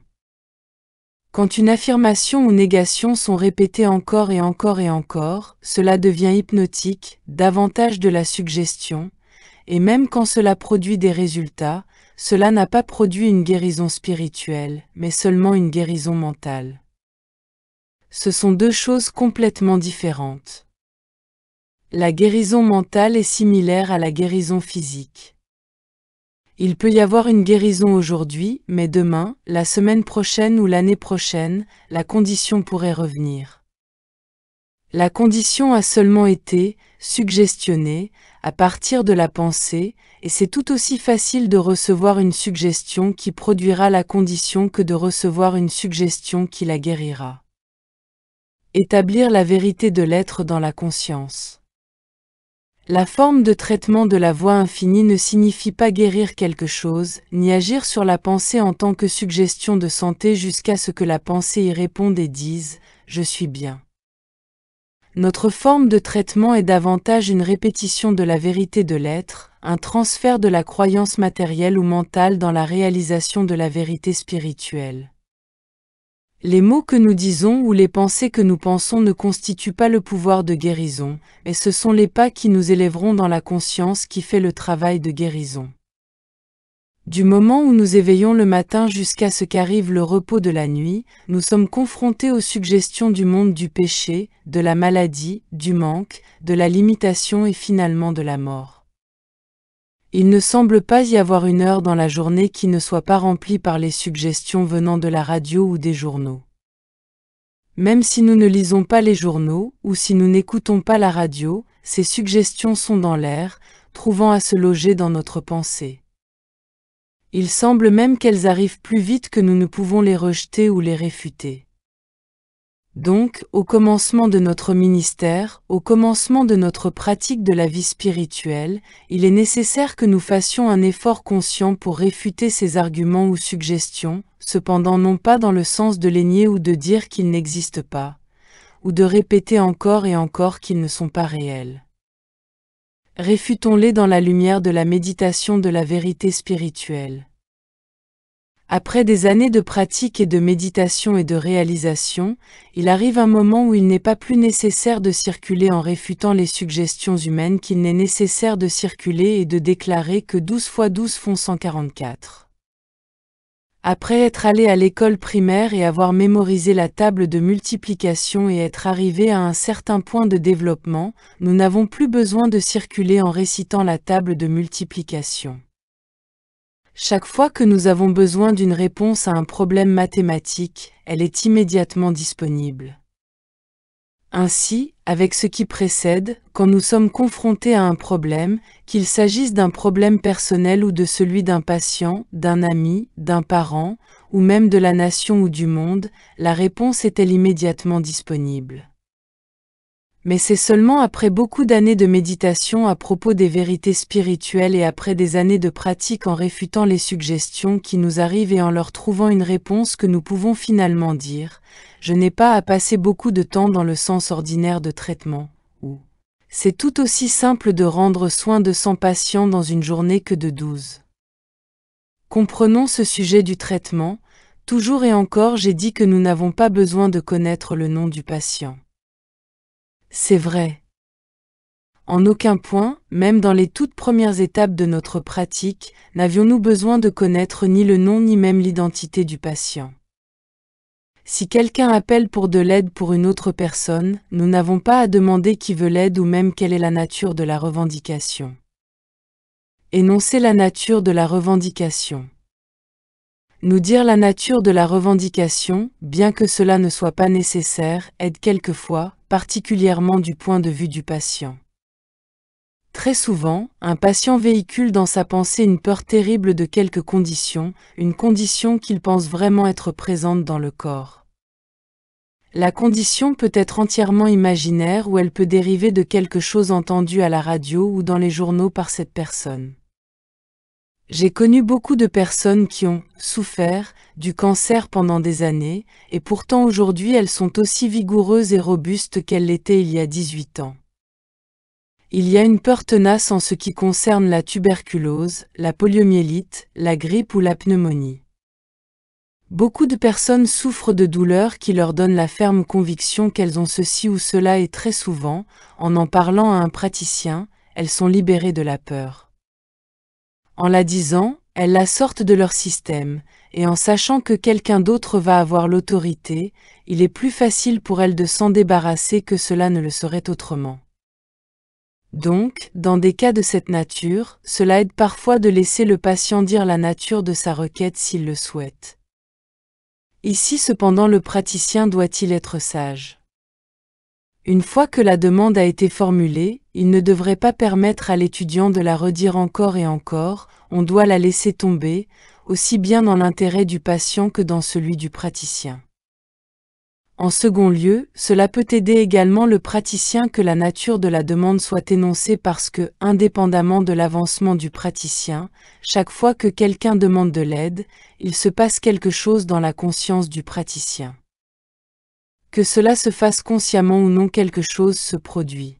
Quand une affirmation ou négation sont répétées encore et encore et encore, cela devient hypnotique, davantage de la suggestion, et même quand cela produit des résultats, cela n'a pas produit une guérison spirituelle, mais seulement une guérison mentale. Ce sont deux choses complètement différentes. La guérison mentale est similaire à la guérison physique. Il peut y avoir une guérison aujourd'hui, mais demain, la semaine prochaine ou l'année prochaine, la condition pourrait revenir. La condition a seulement été suggestionnée à partir de la pensée, et c'est tout aussi facile de recevoir une suggestion qui produira la condition que de recevoir une suggestion qui la guérira. Établir la vérité de l'être dans la conscience. La forme de traitement de la voie infinie ne signifie pas guérir quelque chose, ni agir sur la pensée en tant que suggestion de santé jusqu'à ce que la pensée y réponde et dise « je suis bien ». Notre forme de traitement est davantage une répétition de la vérité de l'être, un transfert de la croyance matérielle ou mentale dans la réalisation de la vérité spirituelle. Les mots que nous disons ou les pensées que nous pensons ne constituent pas le pouvoir de guérison, mais ce sont les pas qui nous élèveront dans la conscience qui fait le travail de guérison. Du moment où nous éveillons le matin jusqu'à ce qu'arrive le repos de la nuit, nous sommes confrontés aux suggestions du monde du péché, de la maladie, du manque, de la limitation et finalement de la mort. Il ne semble pas y avoir une heure dans la journée qui ne soit pas remplie par les suggestions venant de la radio ou des journaux. Même si nous ne lisons pas les journaux, ou si nous n'écoutons pas la radio, ces suggestions sont dans l'air, trouvant à se loger dans notre pensée. Il semble même qu'elles arrivent plus vite que nous ne pouvons les rejeter ou les réfuter. Donc, au commencement de notre ministère, au commencement de notre pratique de la vie spirituelle, il est nécessaire que nous fassions un effort conscient pour réfuter ces arguments ou suggestions, cependant non pas dans le sens de les nier ou de dire qu'ils n'existent pas, ou de répéter encore et encore qu'ils ne sont pas réels. Réfutons-les dans la lumière de la méditation de la vérité spirituelle. Après des années de pratique et de méditation et de réalisation, il arrive un moment où il n'est pas plus nécessaire de circuler en réfutant les suggestions humaines qu'il n'est nécessaire de circuler et de déclarer que 12 fois 12 font 144. Après être allé à l'école primaire et avoir mémorisé la table de multiplication et être arrivé à un certain point de développement, nous n'avons plus besoin de circuler en récitant la table de multiplication. Chaque fois que nous avons besoin d'une réponse à un problème mathématique, elle est immédiatement disponible. Ainsi, avec ce qui précède, quand nous sommes confrontés à un problème, qu'il s'agisse d'un problème personnel ou de celui d'un patient, d'un ami, d'un parent, ou même de la nation ou du monde, la réponse est-elle immédiatement disponible. Mais c'est seulement après beaucoup d'années de méditation à propos des vérités spirituelles et après des années de pratique en réfutant les suggestions qui nous arrivent et en leur trouvant une réponse que nous pouvons finalement dire « Je n'ai pas à passer beaucoup de temps dans le sens ordinaire de traitement » ou « C'est tout aussi simple de rendre soin de 100 patients dans une journée que de 12. » Comprenons ce sujet du traitement. Toujours et encore j'ai dit que nous n'avons pas besoin de connaître le nom du patient. C'est vrai. En aucun point, même dans les toutes premières étapes de notre pratique, n'avions-nous besoin de connaître ni le nom ni même l'identité du patient. Si quelqu'un appelle pour de l'aide pour une autre personne, nous n'avons pas à demander qui veut l'aide ou même quelle est la nature de la revendication. Énoncer la nature de la revendication. Nous dire la nature de la revendication, bien que cela ne soit pas nécessaire, aide quelquefois, particulièrement du point de vue du patient. Très souvent, un patient véhicule dans sa pensée une peur terrible de quelque condition, une condition qu'il pense vraiment être présente dans le corps. La condition peut être entièrement imaginaire ou elle peut dériver de quelque chose entendu à la radio ou dans les journaux par cette personne. J'ai connu beaucoup de personnes qui ont souffert du cancer pendant des années, et pourtant aujourd'hui elles sont aussi vigoureuses et robustes qu'elles l'étaient il y a 18 ans. Il y a une peur tenace en ce qui concerne la tuberculose, la poliomyélite, la grippe ou la pneumonie. Beaucoup de personnes souffrent de douleurs qui leur donnent la ferme conviction qu'elles ont ceci ou cela et très souvent, en parlant à un praticien, elles sont libérées de la peur. En la disant, elles la sortent de leur système, et en sachant que quelqu'un d'autre va avoir l'autorité, il est plus facile pour elles de s'en débarrasser que cela ne le serait autrement. Donc, dans des cas de cette nature, cela aide parfois de laisser le patient dire la nature de sa requête s'il le souhaite. Ici cependant le praticien doit-il être sage? Une fois que la demande a été formulée, il ne devrait pas permettre à l'étudiant de la redire encore et encore, on doit la laisser tomber, aussi bien dans l'intérêt du patient que dans celui du praticien. En second lieu, cela peut aider également le praticien que la nature de la demande soit énoncée parce que, indépendamment de l'avancement du praticien, chaque fois que quelqu'un demande de l'aide, il se passe quelque chose dans la conscience du praticien. Que cela se fasse consciemment ou non, quelque chose se produit.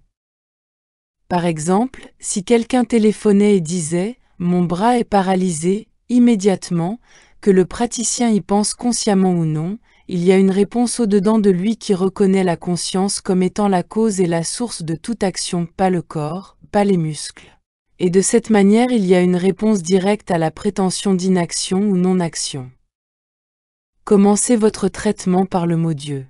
Par exemple, si quelqu'un téléphonait et disait « Mon bras est paralysé », immédiatement, que le praticien y pense consciemment ou non, il y a une réponse au-dedans de lui qui reconnaît la conscience comme étant la cause et la source de toute action, pas le corps, pas les muscles. Et de cette manière il y a une réponse directe à la prétention d'inaction ou non-action. Commencez votre traitement par le mot Dieu.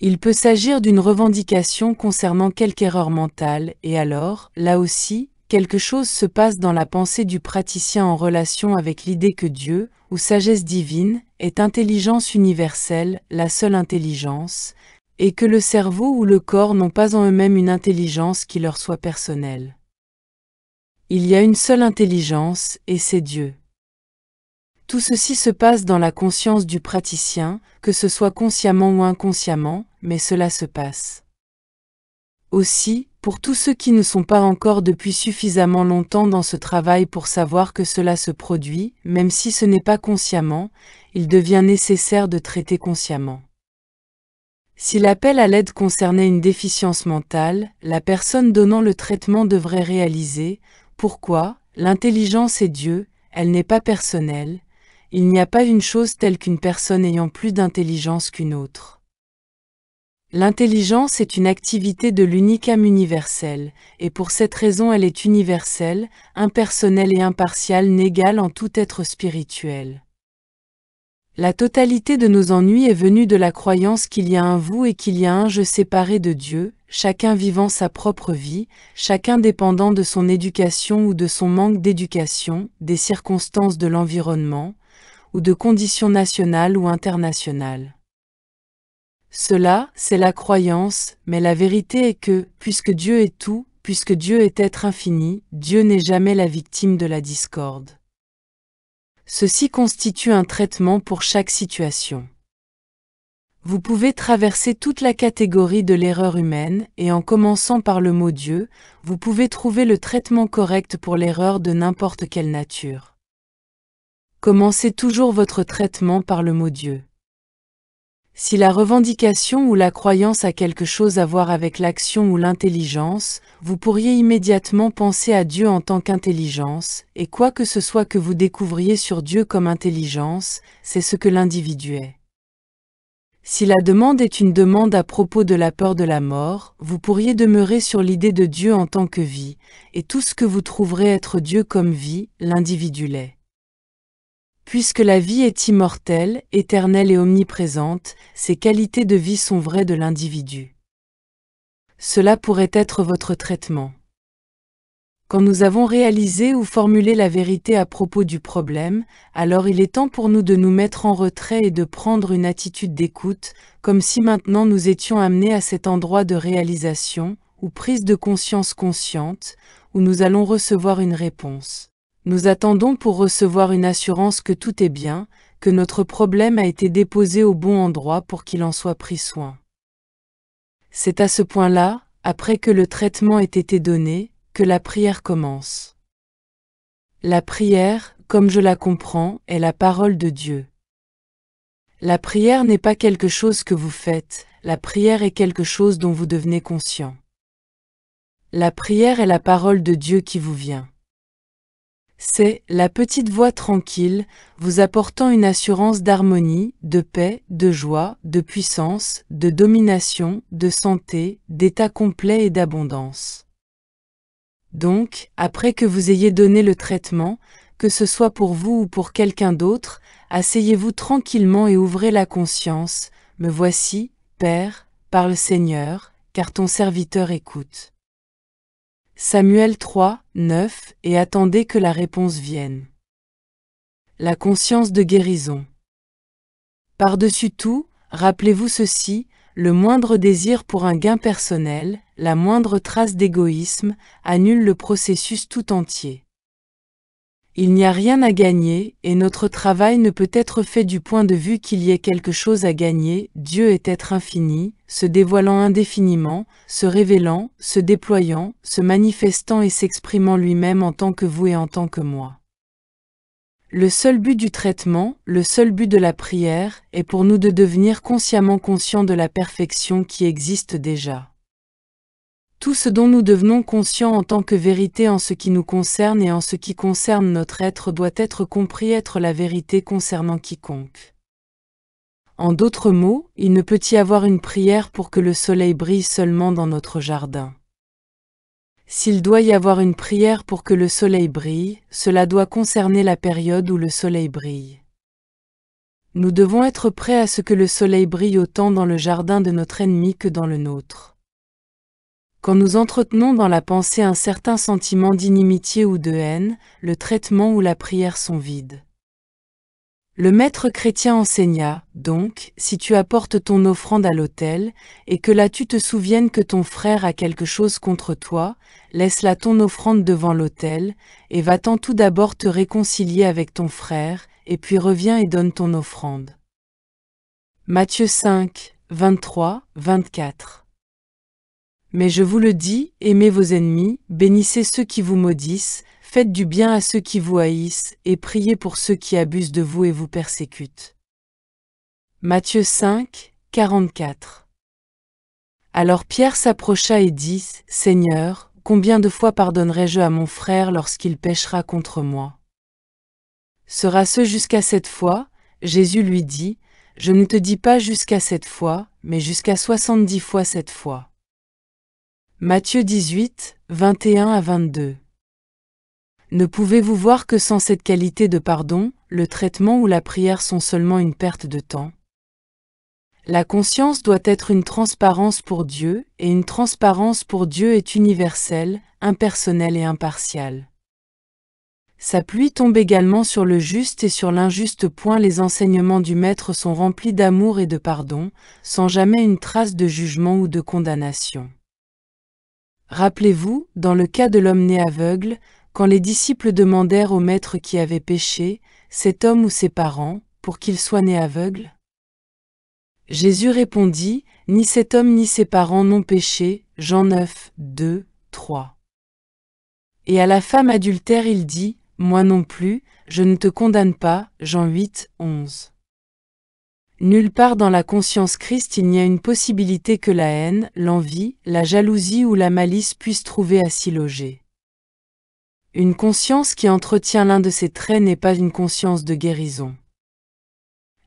Il peut s'agir d'une revendication concernant quelque erreur mentale, et alors, là aussi, quelque chose se passe dans la pensée du praticien en relation avec l'idée que Dieu, ou sagesse divine, est intelligence universelle, la seule intelligence, et que le cerveau ou le corps n'ont pas en eux-mêmes une intelligence qui leur soit personnelle. Il y a une seule intelligence, et c'est Dieu. Tout ceci se passe dans la conscience du praticien, que ce soit consciemment ou inconsciemment, mais cela se passe. Aussi, pour tous ceux qui ne sont pas encore depuis suffisamment longtemps dans ce travail pour savoir que cela se produit, même si ce n'est pas consciemment, il devient nécessaire de traiter consciemment. Si l'appel à l'aide concernait une déficience mentale, la personne donnant le traitement devrait réaliser « Pourquoi ? L'intelligence est Dieu, elle n'est pas personnelle. Il n'y a pas une chose telle qu'une personne ayant plus d'intelligence qu'une autre. » L'intelligence est une activité de l'unique âme universelle, et pour cette raison elle est universelle, impersonnelle et impartiale, n'égale en tout être spirituel. La totalité de nos ennuis est venue de la croyance qu'il y a un vous et qu'il y a un je séparé de Dieu, chacun vivant sa propre vie, chacun dépendant de son éducation ou de son manque d'éducation, des circonstances de l'environnement, ou de conditions nationales ou internationales. Cela, c'est la croyance, mais la vérité est que, puisque Dieu est tout, puisque Dieu est être infini, Dieu n'est jamais la victime de la discorde. Ceci constitue un traitement pour chaque situation. Vous pouvez traverser toute la catégorie de l'erreur humaine, et en commençant par le mot Dieu, vous pouvez trouver le traitement correct pour l'erreur de n'importe quelle nature. Commencez toujours votre traitement par le mot Dieu. Si la revendication ou la croyance a quelque chose à voir avec l'action ou l'intelligence, vous pourriez immédiatement penser à Dieu en tant qu'intelligence, et quoi que ce soit que vous découvriez sur Dieu comme intelligence, c'est ce que l'individu est. Si la demande est une demande à propos de la peur de la mort, vous pourriez demeurer sur l'idée de Dieu en tant que vie, et tout ce que vous trouverez être Dieu comme vie, l'individu l'est. Puisque la vie est immortelle, éternelle et omniprésente, ses qualités de vie sont vraies de l'individu. Cela pourrait être votre traitement. Quand nous avons réalisé ou formulé la vérité à propos du problème, alors il est temps pour nous de nous mettre en retrait et de prendre une attitude d'écoute, comme si maintenant nous étions amenés à cet endroit de réalisation, ou prise de conscience consciente, où nous allons recevoir une réponse. Nous attendons pour recevoir une assurance que tout est bien, que notre problème a été déposé au bon endroit pour qu'il en soit pris soin. C'est à ce point-là, après que le traitement ait été donné, que la prière commence. La prière, comme je la comprends, est la parole de Dieu. La prière n'est pas quelque chose que vous faites, la prière est quelque chose dont vous devenez conscient. La prière est la parole de Dieu qui vous vient. C'est la petite voix tranquille, vous apportant une assurance d'harmonie, de paix, de joie, de puissance, de domination, de santé, d'état complet et d'abondance. Donc, après que vous ayez donné le traitement, que ce soit pour vous ou pour quelqu'un d'autre, asseyez-vous tranquillement et ouvrez la conscience. Me voici, Père, parle Seigneur, car ton serviteur écoute. Samuel 3, 9, et attendez que la réponse vienne. La conscience de guérison. Par-dessus tout, rappelez-vous ceci, le moindre désir pour un gain personnel, la moindre trace d'égoïsme, annule le processus tout entier. Il n'y a rien à gagner, et notre travail ne peut être fait du point de vue qu'il y ait quelque chose à gagner. Dieu est être infini, se dévoilant indéfiniment, se révélant, se déployant, se manifestant et s'exprimant lui-même en tant que vous et en tant que moi. Le seul but du traitement, le seul but de la prière, est pour nous de devenir consciemment conscients de la perfection qui existe déjà. Tout ce dont nous devenons conscients en tant que vérité en ce qui nous concerne et en ce qui concerne notre être doit être compris être la vérité concernant quiconque. En d'autres mots, il ne peut y avoir une prière pour que le soleil brille seulement dans notre jardin. S'il doit y avoir une prière pour que le soleil brille, cela doit concerner la période où le soleil brille. Nous devons être prêts à ce que le soleil brille autant dans le jardin de notre ennemi que dans le nôtre. Quand nous entretenons dans la pensée un certain sentiment d'inimitié ou de haine, le traitement ou la prière sont vides. Le maître chrétien enseigna, donc, si tu apportes ton offrande à l'autel, et que là tu te souviennes que ton frère a quelque chose contre toi, laisse là ton offrande devant l'autel, et va-t'en tout d'abord te réconcilier avec ton frère, et puis reviens et donne ton offrande. Matthieu 5, 23, 24. Mais je vous le dis, aimez vos ennemis, bénissez ceux qui vous maudissent, faites du bien à ceux qui vous haïssent, et priez pour ceux qui abusent de vous et vous persécutent. Matthieu 5, 44. Alors Pierre s'approcha et dit, Seigneur, combien de fois pardonnerai-je à mon frère lorsqu'il péchera contre moi? Sera-ce jusqu'à 7 fois? Jésus lui dit, je ne te dis pas jusqu'à 7 fois, mais jusqu'à 70 fois 7 fois. Matthieu 18, 21 à 22. Ne pouvez-vous voir que sans cette qualité de pardon, le traitement ou la prière sont seulement une perte de temps? La conscience doit être une transparence pour Dieu, et une transparence pour Dieu est universelle, impersonnelle et impartiale. Sa pluie tombe également sur le juste et sur l'injuste. Les enseignements du Maître sont remplis d'amour et de pardon, sans jamais une trace de jugement ou de condamnation. Rappelez-vous, dans le cas de l'homme né aveugle, quand les disciples demandèrent au Maître qui avait péché, cet homme ou ses parents, pour qu'il soit né aveugle? Jésus répondit, ni cet homme ni ses parents n'ont péché, Jean 9, 2, 3. Et à la femme adultère il dit, moi non plus, je ne te condamne pas, Jean 8, 11. Nulle part dans la conscience Christ il n'y a une possibilité que la haine, l'envie, la jalousie ou la malice puissent trouver à s'y loger. Une conscience qui entretient l'un de ces traits n'est pas une conscience de guérison.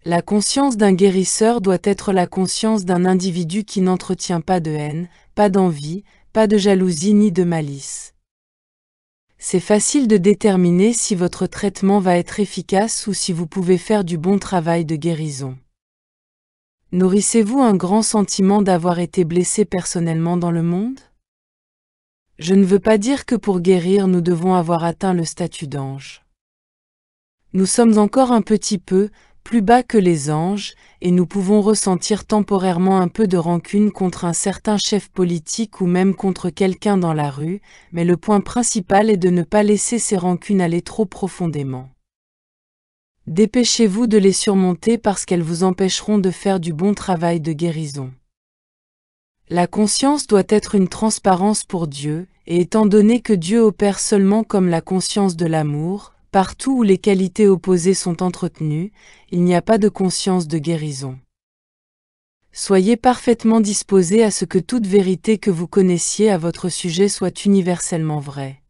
La conscience d'un guérisseur doit être la conscience d'un individu qui n'entretient pas de haine, pas d'envie, pas de jalousie ni de malice. C'est facile de déterminer si votre traitement va être efficace ou si vous pouvez faire du bon travail de guérison. Nourrissez-vous un grand sentiment d'avoir été blessé personnellement dans le monde? Je ne veux pas dire que pour guérir nous devons avoir atteint le statut d'ange. Nous sommes encore un petit peu plus bas que les anges, et nous pouvons ressentir temporairement un peu de rancune contre un certain chef politique ou même contre quelqu'un dans la rue, mais le point principal est de ne pas laisser ces rancunes aller trop profondément. Dépêchez-vous de les surmonter parce qu'elles vous empêcheront de faire du bon travail de guérison. La conscience doit être une transparence pour Dieu, et étant donné que Dieu opère seulement comme la conscience de l'amour, partout où les qualités opposées sont entretenues, il n'y a pas de conscience de guérison. Soyez parfaitement disposés à ce que toute vérité que vous connaissiez à votre sujet soit universellement vraie.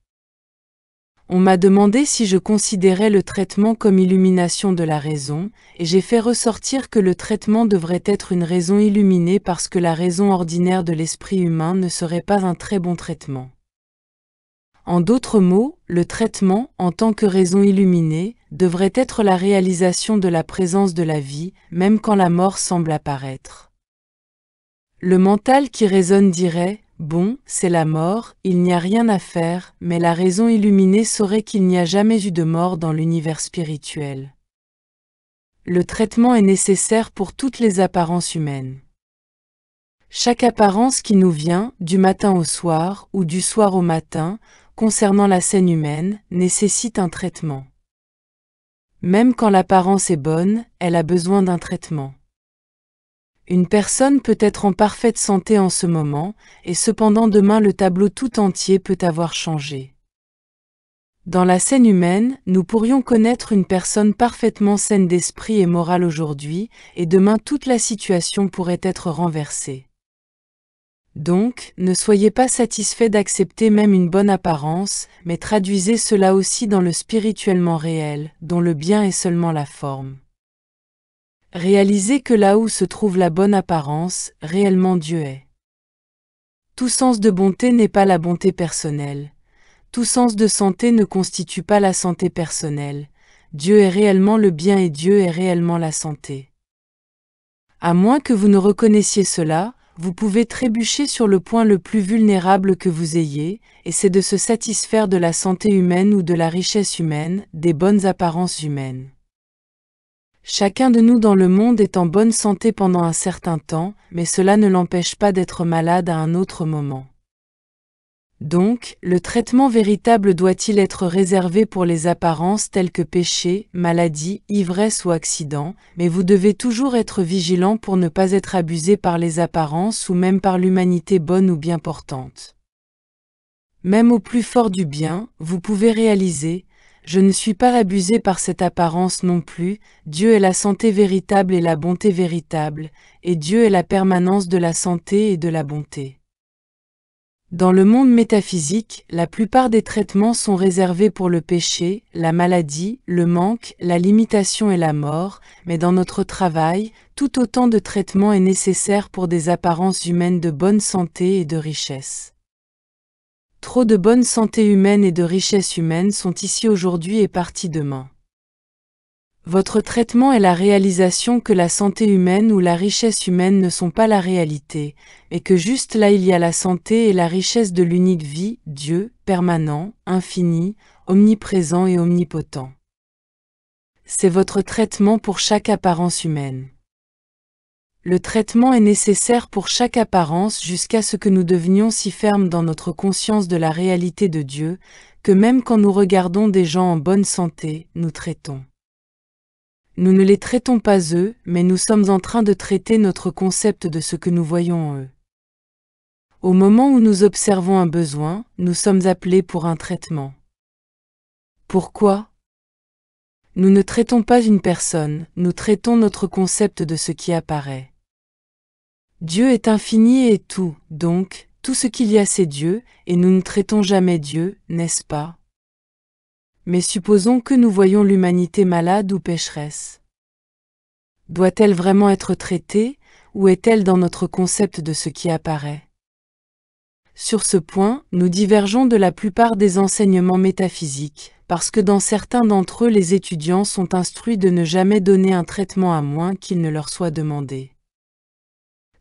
On m'a demandé si je considérais le traitement comme illumination de la raison, et j'ai fait ressortir que le traitement devrait être une raison illuminée parce que la raison ordinaire de l'esprit humain ne serait pas un très bon traitement. En d'autres mots, le traitement, en tant que raison illuminée, devrait être la réalisation de la présence de la vie, même quand la mort semble apparaître. Le mental qui raisonne dirait, bon, c'est la mort, il n'y a rien à faire, mais la raison illuminée saurait qu'il n'y a jamais eu de mort dans l'univers spirituel. Le traitement est nécessaire pour toutes les apparences humaines. Chaque apparence qui nous vient, du matin au soir, ou du soir au matin, concernant la scène humaine, nécessite un traitement. Même quand l'apparence est bonne, elle a besoin d'un traitement. Une personne peut être en parfaite santé en ce moment, et cependant demain le tableau tout entier peut avoir changé. Dans la scène humaine, nous pourrions connaître une personne parfaitement saine d'esprit et morale aujourd'hui, et demain toute la situation pourrait être renversée. Donc, ne soyez pas satisfait d'accepter même une bonne apparence, mais traduisez cela aussi dans le spirituellement réel, dont le bien est seulement la forme. Réalisez que là où se trouve la bonne apparence, réellement Dieu est. Tout sens de bonté n'est pas la bonté personnelle. Tout sens de santé ne constitue pas la santé personnelle. Dieu est réellement le bien et Dieu est réellement la santé. À moins que vous ne reconnaissiez cela, vous pouvez trébucher sur le point le plus vulnérable que vous ayez, et c'est de se satisfaire de la santé humaine ou de la richesse humaine, des bonnes apparences humaines. Chacun de nous dans le monde est en bonne santé pendant un certain temps, mais cela ne l'empêche pas d'être malade à un autre moment. Donc, le traitement véritable doit-il être réservé pour les apparences telles que péché, maladie, ivresse ou accident, mais vous devez toujours être vigilant pour ne pas être abusé par les apparences ou même par l'humanité bonne ou bien portante. Même au plus fort du bien, vous pouvez réaliser: je ne suis pas abusé par cette apparence non plus, Dieu est la santé véritable et la bonté véritable, et Dieu est la permanence de la santé et de la bonté. Dans le monde métaphysique, la plupart des traitements sont réservés pour le péché, la maladie, le manque, la limitation et la mort, mais dans notre travail, tout autant de traitements est nécessaire pour des apparences humaines de bonne santé et de richesse. Trop de bonne santé humaine et de richesse humaine sont ici aujourd'hui et partis demain. Votre traitement est la réalisation que la santé humaine ou la richesse humaine ne sont pas la réalité, mais que juste là il y a la santé et la richesse de l'unique vie, Dieu, permanent, infini, omniprésent et omnipotent. C'est votre traitement pour chaque apparence humaine. Le traitement est nécessaire pour chaque apparence jusqu'à ce que nous devenions si fermes dans notre conscience de la réalité de Dieu, que même quand nous regardons des gens en bonne santé, nous traitons. Nous ne les traitons pas eux, mais nous sommes en train de traiter notre concept de ce que nous voyons en eux. Au moment où nous observons un besoin, nous sommes appelés pour un traitement. Pourquoi ? Nous ne traitons pas une personne, nous traitons notre concept de ce qui apparaît. Dieu est infini et tout, donc, tout ce qu'il y a c'est Dieu, et nous ne traitons jamais Dieu, n'est-ce pas ? Mais supposons que nous voyons l'humanité malade ou pécheresse. Doit-elle vraiment être traitée, ou est-elle dans notre concept de ce qui apparaît ? Sur ce point, nous divergeons de la plupart des enseignements métaphysiques, parce que dans certains d'entre eux les étudiants sont instruits de ne jamais donner un traitement à moins qu'il ne leur soit demandé.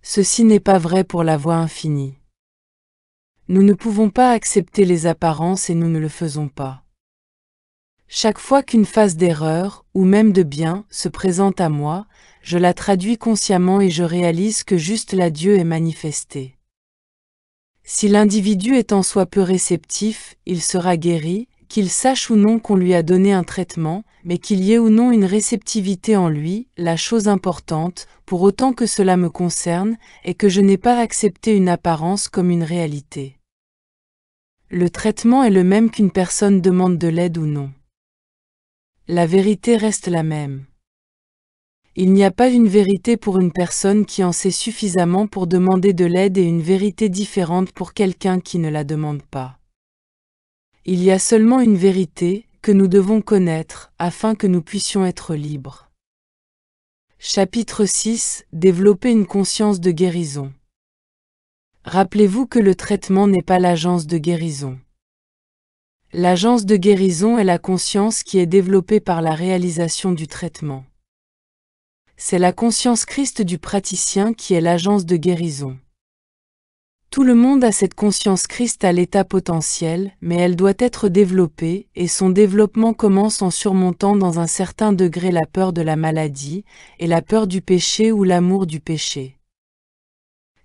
Ceci n'est pas vrai pour la voie infinie. Nous ne pouvons pas accepter les apparences et nous ne le faisons pas. Chaque fois qu'une phase d'erreur, ou même de bien, se présente à moi, je la traduis consciemment et je réalise que juste là Dieu est manifesté. Si l'individu est en soi peu réceptif, il sera guéri, qu'il sache ou non qu'on lui a donné un traitement, mais qu'il y ait ou non une réceptivité en lui, la chose importante, pour autant que cela me concerne, est que je n'ai pas accepté une apparence comme une réalité. Le traitement est le même qu'une personne demande de l'aide ou non. La vérité reste la même. Il n'y a pas une vérité pour une personne qui en sait suffisamment pour demander de l'aide et une vérité différente pour quelqu'un qui ne la demande pas. Il y a seulement une vérité, que nous devons connaître, afin que nous puissions être libres. Chapitre 6 – Développer une conscience de guérison. Rappelez-vous que le traitement n'est pas l'agence de guérison. L'agence de guérison est la conscience qui est développée par la réalisation du traitement. C'est la conscience Christ du praticien qui est l'agence de guérison. Tout le monde a cette conscience Christ à l'état potentiel, mais elle doit être développée, et son développement commence en surmontant dans un certain degré la peur de la maladie, et la peur du péché ou l'amour du péché.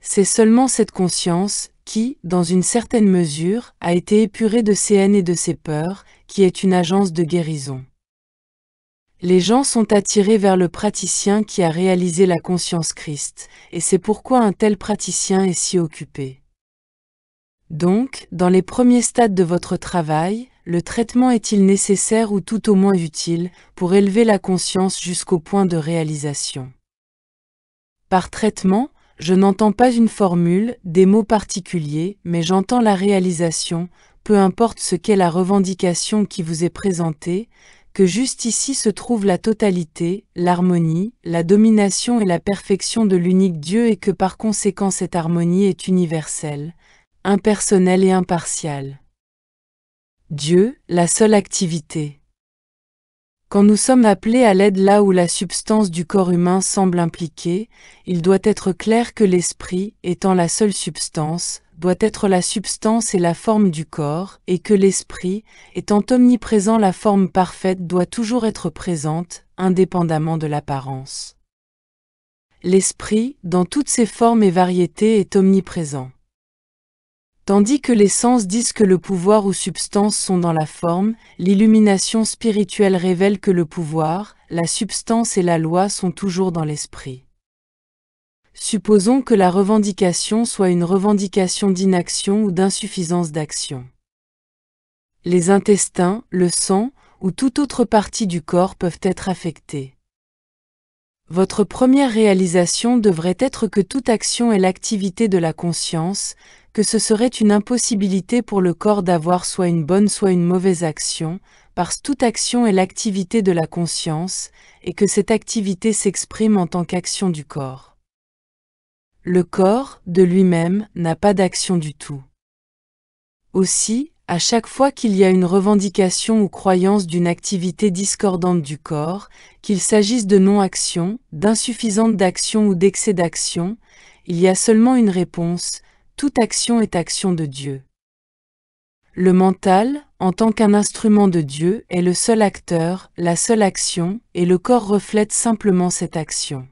C'est seulement cette conscience, qui, dans une certaine mesure, a été épuré de ses haines et de ses peurs, qui est une agence de guérison. Les gens sont attirés vers le praticien qui a réalisé la conscience Christ, et c'est pourquoi un tel praticien est si occupé. Donc, dans les premiers stades de votre travail, le traitement est-il nécessaire ou tout au moins utile, pour élever la conscience jusqu'au point de réalisation? Par traitement, je n'entends pas une formule, des mots particuliers, mais j'entends la réalisation, peu importe ce qu'est la revendication qui vous est présentée, que juste ici se trouve la totalité, l'harmonie, la domination et la perfection de l'unique Dieu et que par conséquent cette harmonie est universelle, impersonnelle et impartiale. Dieu, la seule activité. Quand nous sommes appelés à l'aide là où la substance du corps humain semble impliquée, il doit être clair que l'esprit, étant la seule substance, doit être la substance et la forme du corps, et que l'esprit, étant omniprésent la forme parfaite doit toujours être présente, indépendamment de l'apparence. L'esprit, dans toutes ses formes et variétés, est omniprésent. Tandis que les sens disent que le pouvoir ou substance sont dans la forme, l'illumination spirituelle révèle que le pouvoir, la substance et la loi sont toujours dans l'esprit. Supposons que la revendication soit une revendication d'inaction ou d'insuffisance d'action. Les intestins, le sang, ou toute autre partie du corps peuvent être affectés. Votre première réalisation devrait être que toute action est l'activité de la conscience, que ce serait une impossibilité pour le corps d'avoir soit une bonne soit une mauvaise action, parce que toute action est l'activité de la conscience, et que cette activité s'exprime en tant qu'action du corps. Le corps, de lui-même, n'a pas d'action du tout. Aussi, à chaque fois qu'il y a une revendication ou croyance d'une activité discordante du corps, qu'il s'agisse de non-action, d'insuffisante d'action ou d'excès d'action, il y a seulement une réponse: toute action est action de Dieu. Le mental, en tant qu'un instrument de Dieu, est le seul acteur, la seule action, et le corps reflète simplement cette action.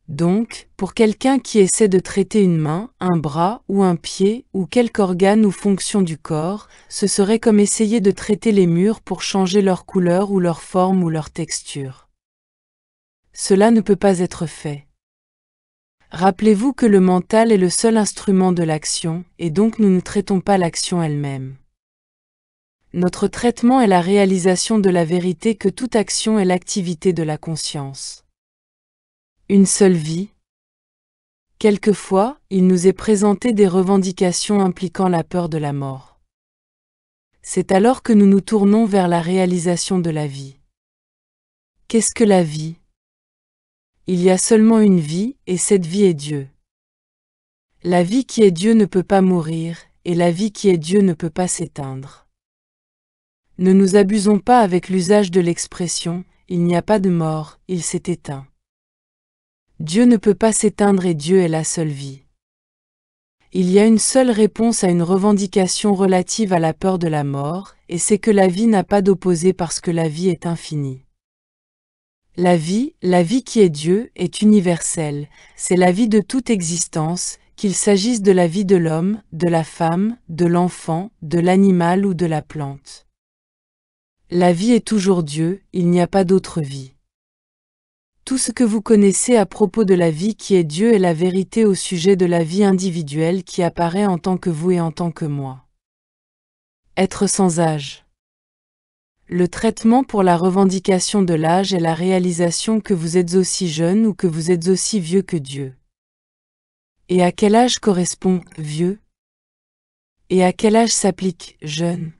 Donc, pour quelqu'un qui essaie de traiter une main, un bras ou un pied ou quelque organe ou fonction du corps, ce serait comme essayer de traiter les murs pour changer leur couleur ou leur forme ou leur texture. Cela ne peut pas être fait. Rappelez-vous que le mental est le seul instrument de l'action, et donc nous ne traitons pas l'action elle-même. Notre traitement est la réalisation de la vérité que toute action est l'activité de la conscience. Une seule vie. Quelquefois, il nous est présenté des revendications impliquant la peur de la mort. C'est alors que nous nous tournons vers la réalisation de la vie. Qu'est-ce que la vie? Il y a seulement une vie, et cette vie est Dieu. La vie qui est Dieu ne peut pas mourir, et la vie qui est Dieu ne peut pas s'éteindre. Ne nous abusons pas avec l'usage de l'expression « il n'y a pas de mort, il s'est éteint ». Dieu ne peut pas s'éteindre et Dieu est la seule vie. Il y a une seule réponse à une revendication relative à la peur de la mort, et c'est que la vie n'a pas d'opposé parce que la vie est infinie. La vie qui est Dieu, est universelle, c'est la vie de toute existence, qu'il s'agisse de la vie de l'homme, de la femme, de l'enfant, de l'animal ou de la plante. La vie est toujours Dieu, il n'y a pas d'autre vie. Tout ce que vous connaissez à propos de la vie qui est Dieu est la vérité au sujet de la vie individuelle qui apparaît en tant que vous et en tant que moi. Être sans âge. Le traitement pour la revendication de l'âge est la réalisation que vous êtes aussi jeune ou que vous êtes aussi vieux que Dieu. Et à quel âge correspond « vieux » ? Et à quel âge s'applique « jeune » ?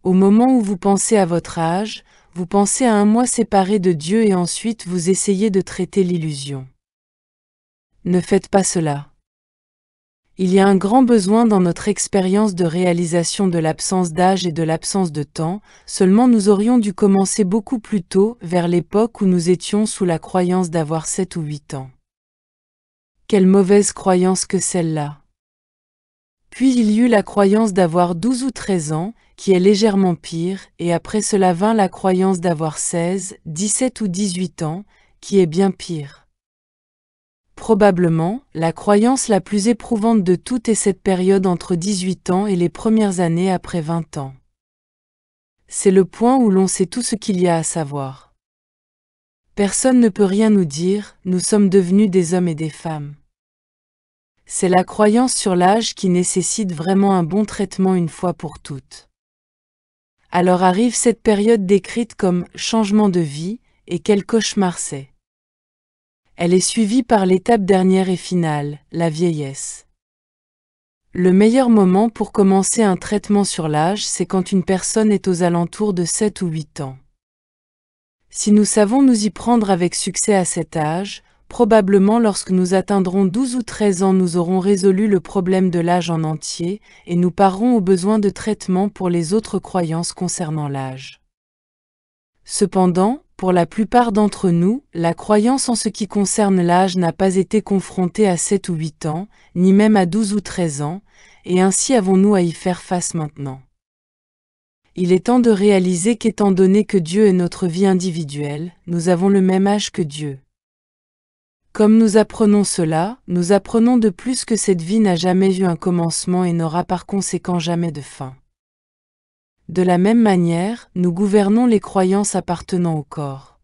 Au moment où vous pensez à votre âge, vous pensez à un moi séparé de Dieu et ensuite vous essayez de traiter l'illusion. Ne faites pas cela. Il y a un grand besoin dans notre expérience de réalisation de l'absence d'âge et de l'absence de temps, seulement nous aurions dû commencer beaucoup plus tôt, vers l'époque où nous étions sous la croyance d'avoir 7 ou 8 ans. Quelle mauvaise croyance que celle-là! Puis il y eut la croyance d'avoir 12 ou 13 ans, qui est légèrement pire, et après cela vint la croyance d'avoir 16, 17 ou 18 ans, qui est bien pire. probablement, la croyance la plus éprouvante de toutes est cette période entre 18 ans et les premières années après 20 ans. C'est le point où l'on sait tout ce qu'il y a à savoir. Personne ne peut rien nous dire, nous sommes devenus des hommes et des femmes. C'est la croyance sur l'âge qui nécessite vraiment un bon traitement une fois pour toutes. Alors arrive cette période décrite comme « changement de vie » et quel cauchemar c'est. Elle est suivie par l'étape dernière et finale, la vieillesse. Le meilleur moment pour commencer un traitement sur l'âge, c'est quand une personne est aux alentours de 7 ou 8 ans. Si nous savons nous y prendre avec succès à cet âge, probablement lorsque nous atteindrons 12 ou 13 ans nous aurons résolu le problème de l'âge en entier et nous parerons au besoin de traitement pour les autres croyances concernant l'âge. Cependant, pour la plupart d'entre nous, la croyance en ce qui concerne l'âge n'a pas été confrontée à 7 ou 8 ans, ni même à 12 ou 13 ans, et ainsi avons-nous à y faire face maintenant. Il est temps de réaliser qu'étant donné que Dieu est notre vie individuelle, nous avons le même âge que Dieu. Comme nous apprenons cela, nous apprenons de plus que cette vie n'a jamais eu un commencement et n'aura par conséquent jamais de fin. De la même manière, nous gouvernons les croyances appartenant au corps.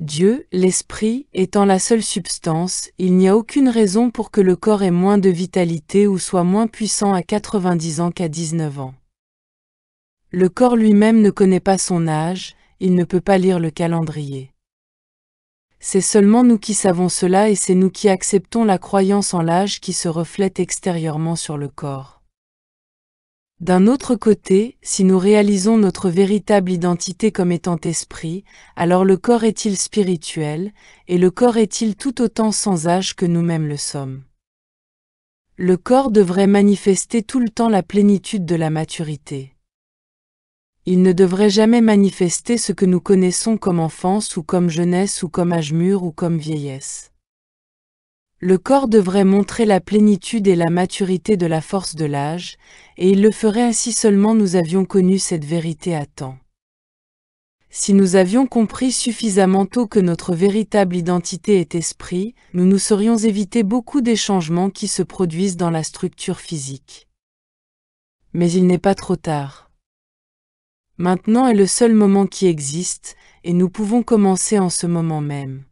Dieu, l'esprit, étant la seule substance, il n'y a aucune raison pour que le corps ait moins de vitalité ou soit moins puissant à 90 ans qu'à 19 ans. Le corps lui-même ne connaît pas son âge, il ne peut pas lire le calendrier. C'est seulement nous qui savons cela et c'est nous qui acceptons la croyance en l'âge qui se reflète extérieurement sur le corps. D'un autre côté, si nous réalisons notre véritable identité comme étant esprit, alors le corps est-il spirituel, et le corps est-il tout autant sans âge que nous-mêmes le sommes. Le corps devrait manifester tout le temps la plénitude de la maturité. Il ne devrait jamais manifester ce que nous connaissons comme enfance ou comme jeunesse ou comme âge mûr ou comme vieillesse. Le corps devrait montrer la plénitude et la maturité de la force de l'âge, et il le ferait ainsi seulement nous avions connu cette vérité à temps. Si nous avions compris suffisamment tôt que notre véritable identité est esprit, nous nous serions évité beaucoup des changements qui se produisent dans la structure physique. Mais il n'est pas trop tard. Maintenant est le seul moment qui existe, et nous pouvons commencer en ce moment même.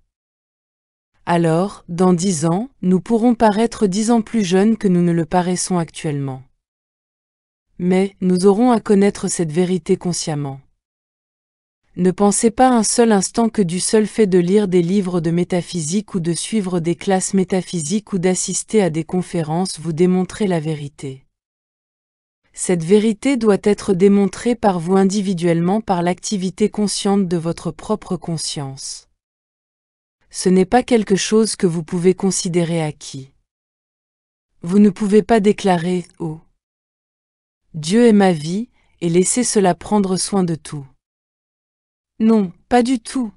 Alors, dans 10 ans, nous pourrons paraître 10 ans plus jeunes que nous ne le paraissons actuellement. Mais, nous aurons à connaître cette vérité consciemment. Ne pensez pas un seul instant que du seul fait de lire des livres de métaphysique ou de suivre des classes métaphysiques ou d'assister à des conférences vous démontrez la vérité. Cette vérité doit être démontrée par vous individuellement par l'activité consciente de votre propre conscience. Ce n'est pas quelque chose que vous pouvez considérer acquis. Vous ne pouvez pas déclarer « Oh, Dieu est ma vie » et laisser cela prendre soin de tout. Non, pas du tout.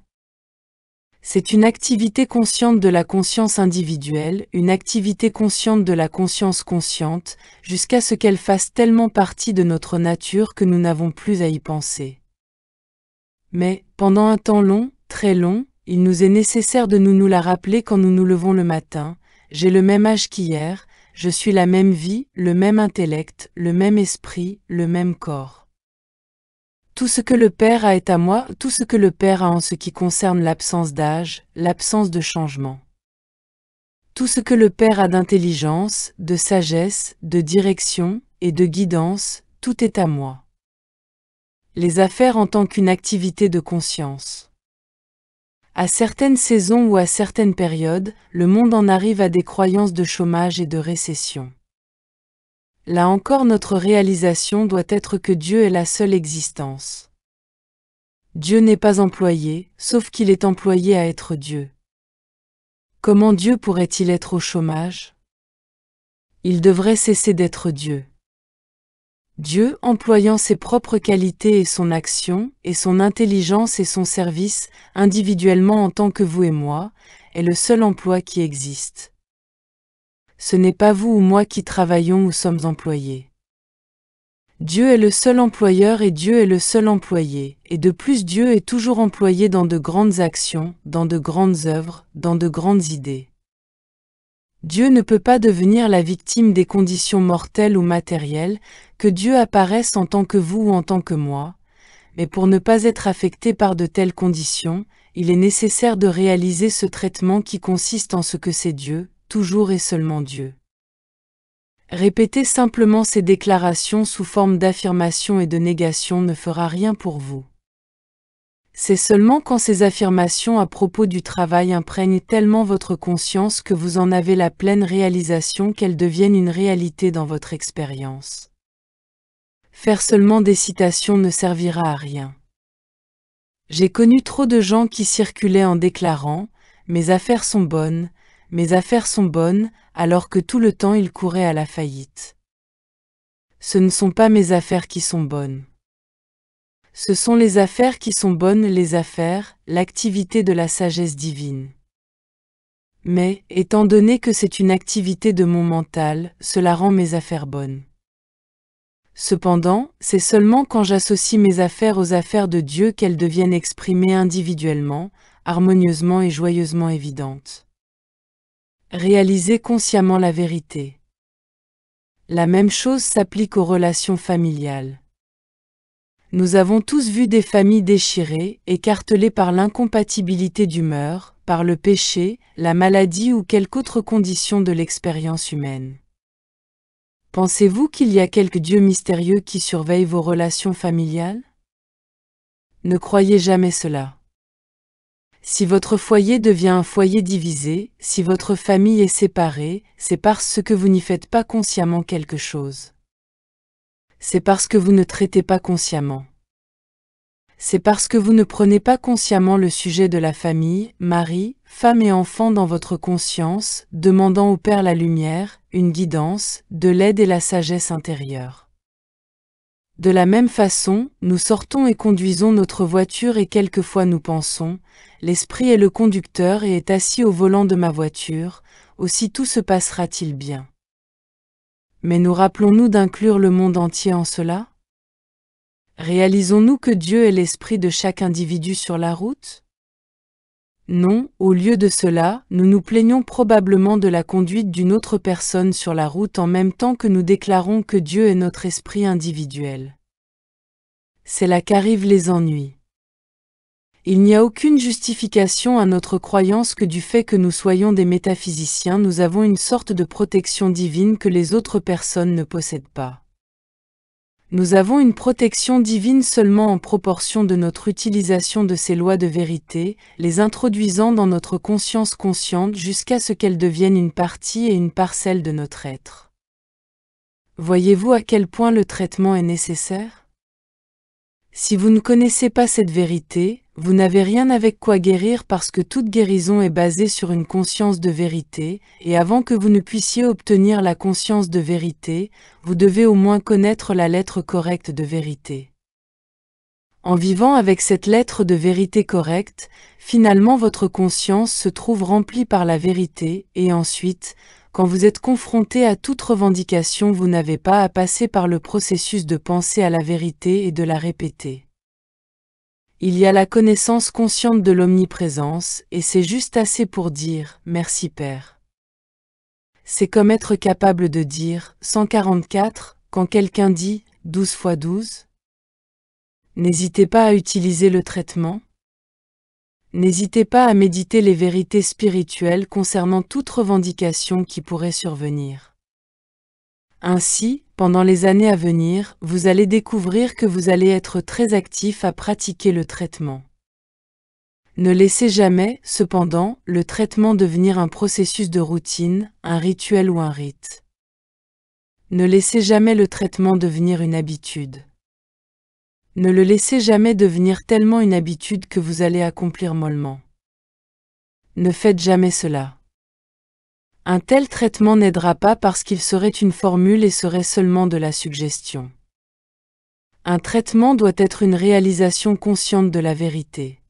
C'est une activité consciente de la conscience individuelle, une activité consciente de la conscience consciente, jusqu'à ce qu'elle fasse tellement partie de notre nature que nous n'avons plus à y penser. Mais, pendant un temps long, très long, il nous est nécessaire de nous la rappeler quand nous nous levons le matin, j'ai le même âge qu'hier, je suis la même vie, le même intellect, le même esprit, le même corps. Tout ce que le Père a est à moi, tout ce que le Père a en ce qui concerne l'absence d'âge, l'absence de changement. Tout ce que le Père a d'intelligence, de sagesse, de direction et de guidance, tout est à moi. Les affaires en tant qu'une activité de conscience. À certaines saisons ou à certaines périodes, le monde en arrive à des croyances de chômage et de récession. Là encore notre réalisation doit être que Dieu est la seule existence. Dieu n'est pas employé, sauf qu'il est employé à être Dieu. Comment Dieu pourrait-il être au chômage? Il devrait cesser d'être Dieu. Dieu, employant ses propres qualités et son action, et son intelligence et son service, individuellement en tant que vous et moi, est le seul emploi qui existe. Ce n'est pas vous ou moi qui travaillons ou sommes employés. Dieu est le seul employeur et Dieu est le seul employé, et de plus Dieu est toujours employé dans de grandes actions, dans de grandes œuvres, dans de grandes idées. Dieu ne peut pas devenir la victime des conditions mortelles ou matérielles, que Dieu apparaisse en tant que vous ou en tant que moi, mais pour ne pas être affecté par de telles conditions, il est nécessaire de réaliser ce traitement qui consiste en ce que c'est Dieu, toujours et seulement Dieu. Répéter simplement ces déclarations sous forme d'affirmation et de négation ne fera rien pour vous. C'est seulement quand ces affirmations à propos du travail imprègnent tellement votre conscience que vous en avez la pleine réalisation qu'elles deviennent une réalité dans votre expérience. Faire seulement des citations ne servira à rien. J'ai connu trop de gens qui circulaient en déclarant « mes affaires sont bonnes », alors que tout le temps ils couraient à la faillite. Ce ne sont pas mes affaires qui sont bonnes. Ce sont les affaires qui sont bonnes, les affaires, l'activité de la sagesse divine. Mais, étant donné que c'est une activité de mon mental, cela rend mes affaires bonnes. Cependant, c'est seulement quand j'associe mes affaires aux affaires de Dieu qu'elles deviennent exprimées individuellement, harmonieusement et joyeusement évidentes. Réalisez consciemment la vérité. La même chose s'applique aux relations familiales. Nous avons tous vu des familles déchirées, écartelées par l'incompatibilité d'humeur, par le péché, la maladie ou quelque autre condition de l'expérience humaine. Pensez-vous qu'il y a quelque Dieu mystérieux qui surveille vos relations familiales? Ne croyez jamais cela. Si votre foyer devient un foyer divisé, si votre famille est séparée, c'est parce que vous n'y faites pas consciemment quelque chose. C'est parce que vous ne traitez pas consciemment. C'est parce que vous ne prenez pas consciemment le sujet de la famille, mari, femme et enfant dans votre conscience, demandant au Père la lumière, une guidance, de l'aide et la sagesse intérieure. De la même façon, nous sortons et conduisons notre voiture et quelquefois nous pensons, l'Esprit est le conducteur et est assis au volant de ma voiture, aussi tout se passera-t-il bien. Mais nous rappelons-nous d'inclure le monde entier en cela? Réalisons-nous que Dieu est l'esprit de chaque individu sur la route? Non, au lieu de cela, nous nous plaignons probablement de la conduite d'une autre personne sur la route en même temps que nous déclarons que Dieu est notre esprit individuel. C'est là qu'arrivent les ennuis. Il n'y a aucune justification à notre croyance que du fait que nous soyons des métaphysiciens, nous avons une sorte de protection divine que les autres personnes ne possèdent pas. Nous avons une protection divine seulement en proportion de notre utilisation de ces lois de vérité, les introduisant dans notre conscience consciente jusqu'à ce qu'elles deviennent une partie et une parcelle de notre être. Voyez-vous à quel point le traitement est nécessaire? Si vous ne connaissez pas cette vérité, vous n'avez rien avec quoi guérir parce que toute guérison est basée sur une conscience de vérité, et avant que vous ne puissiez obtenir la conscience de vérité, vous devez au moins connaître la lettre correcte de vérité. En vivant avec cette lettre de vérité correcte, finalement votre conscience se trouve remplie par la vérité, et ensuite, quand vous êtes confronté à toute revendication, vous n'avez pas à passer par le processus de penser à la vérité et de la répéter. Il y a la connaissance consciente de l'omniprésence, et c'est juste assez pour dire « Merci Père ». C'est comme être capable de dire 144 quand quelqu'un dit 12 fois 12. N'hésitez pas à utiliser le traitement. N'hésitez pas à méditer les vérités spirituelles concernant toute revendication qui pourrait survenir. Ainsi, pendant les années à venir, vous allez découvrir que vous allez être très actif à pratiquer le traitement. Ne laissez jamais, cependant, le traitement devenir un processus de routine, un rituel ou un rite. Ne laissez jamais le traitement devenir une habitude. Ne le laissez jamais devenir tellement une habitude que vous allez accomplir mollement. Ne faites jamais cela. Un tel traitement n'aidera pas parce qu'il serait une formule et serait seulement de la suggestion. Un traitement doit être une réalisation consciente de la vérité.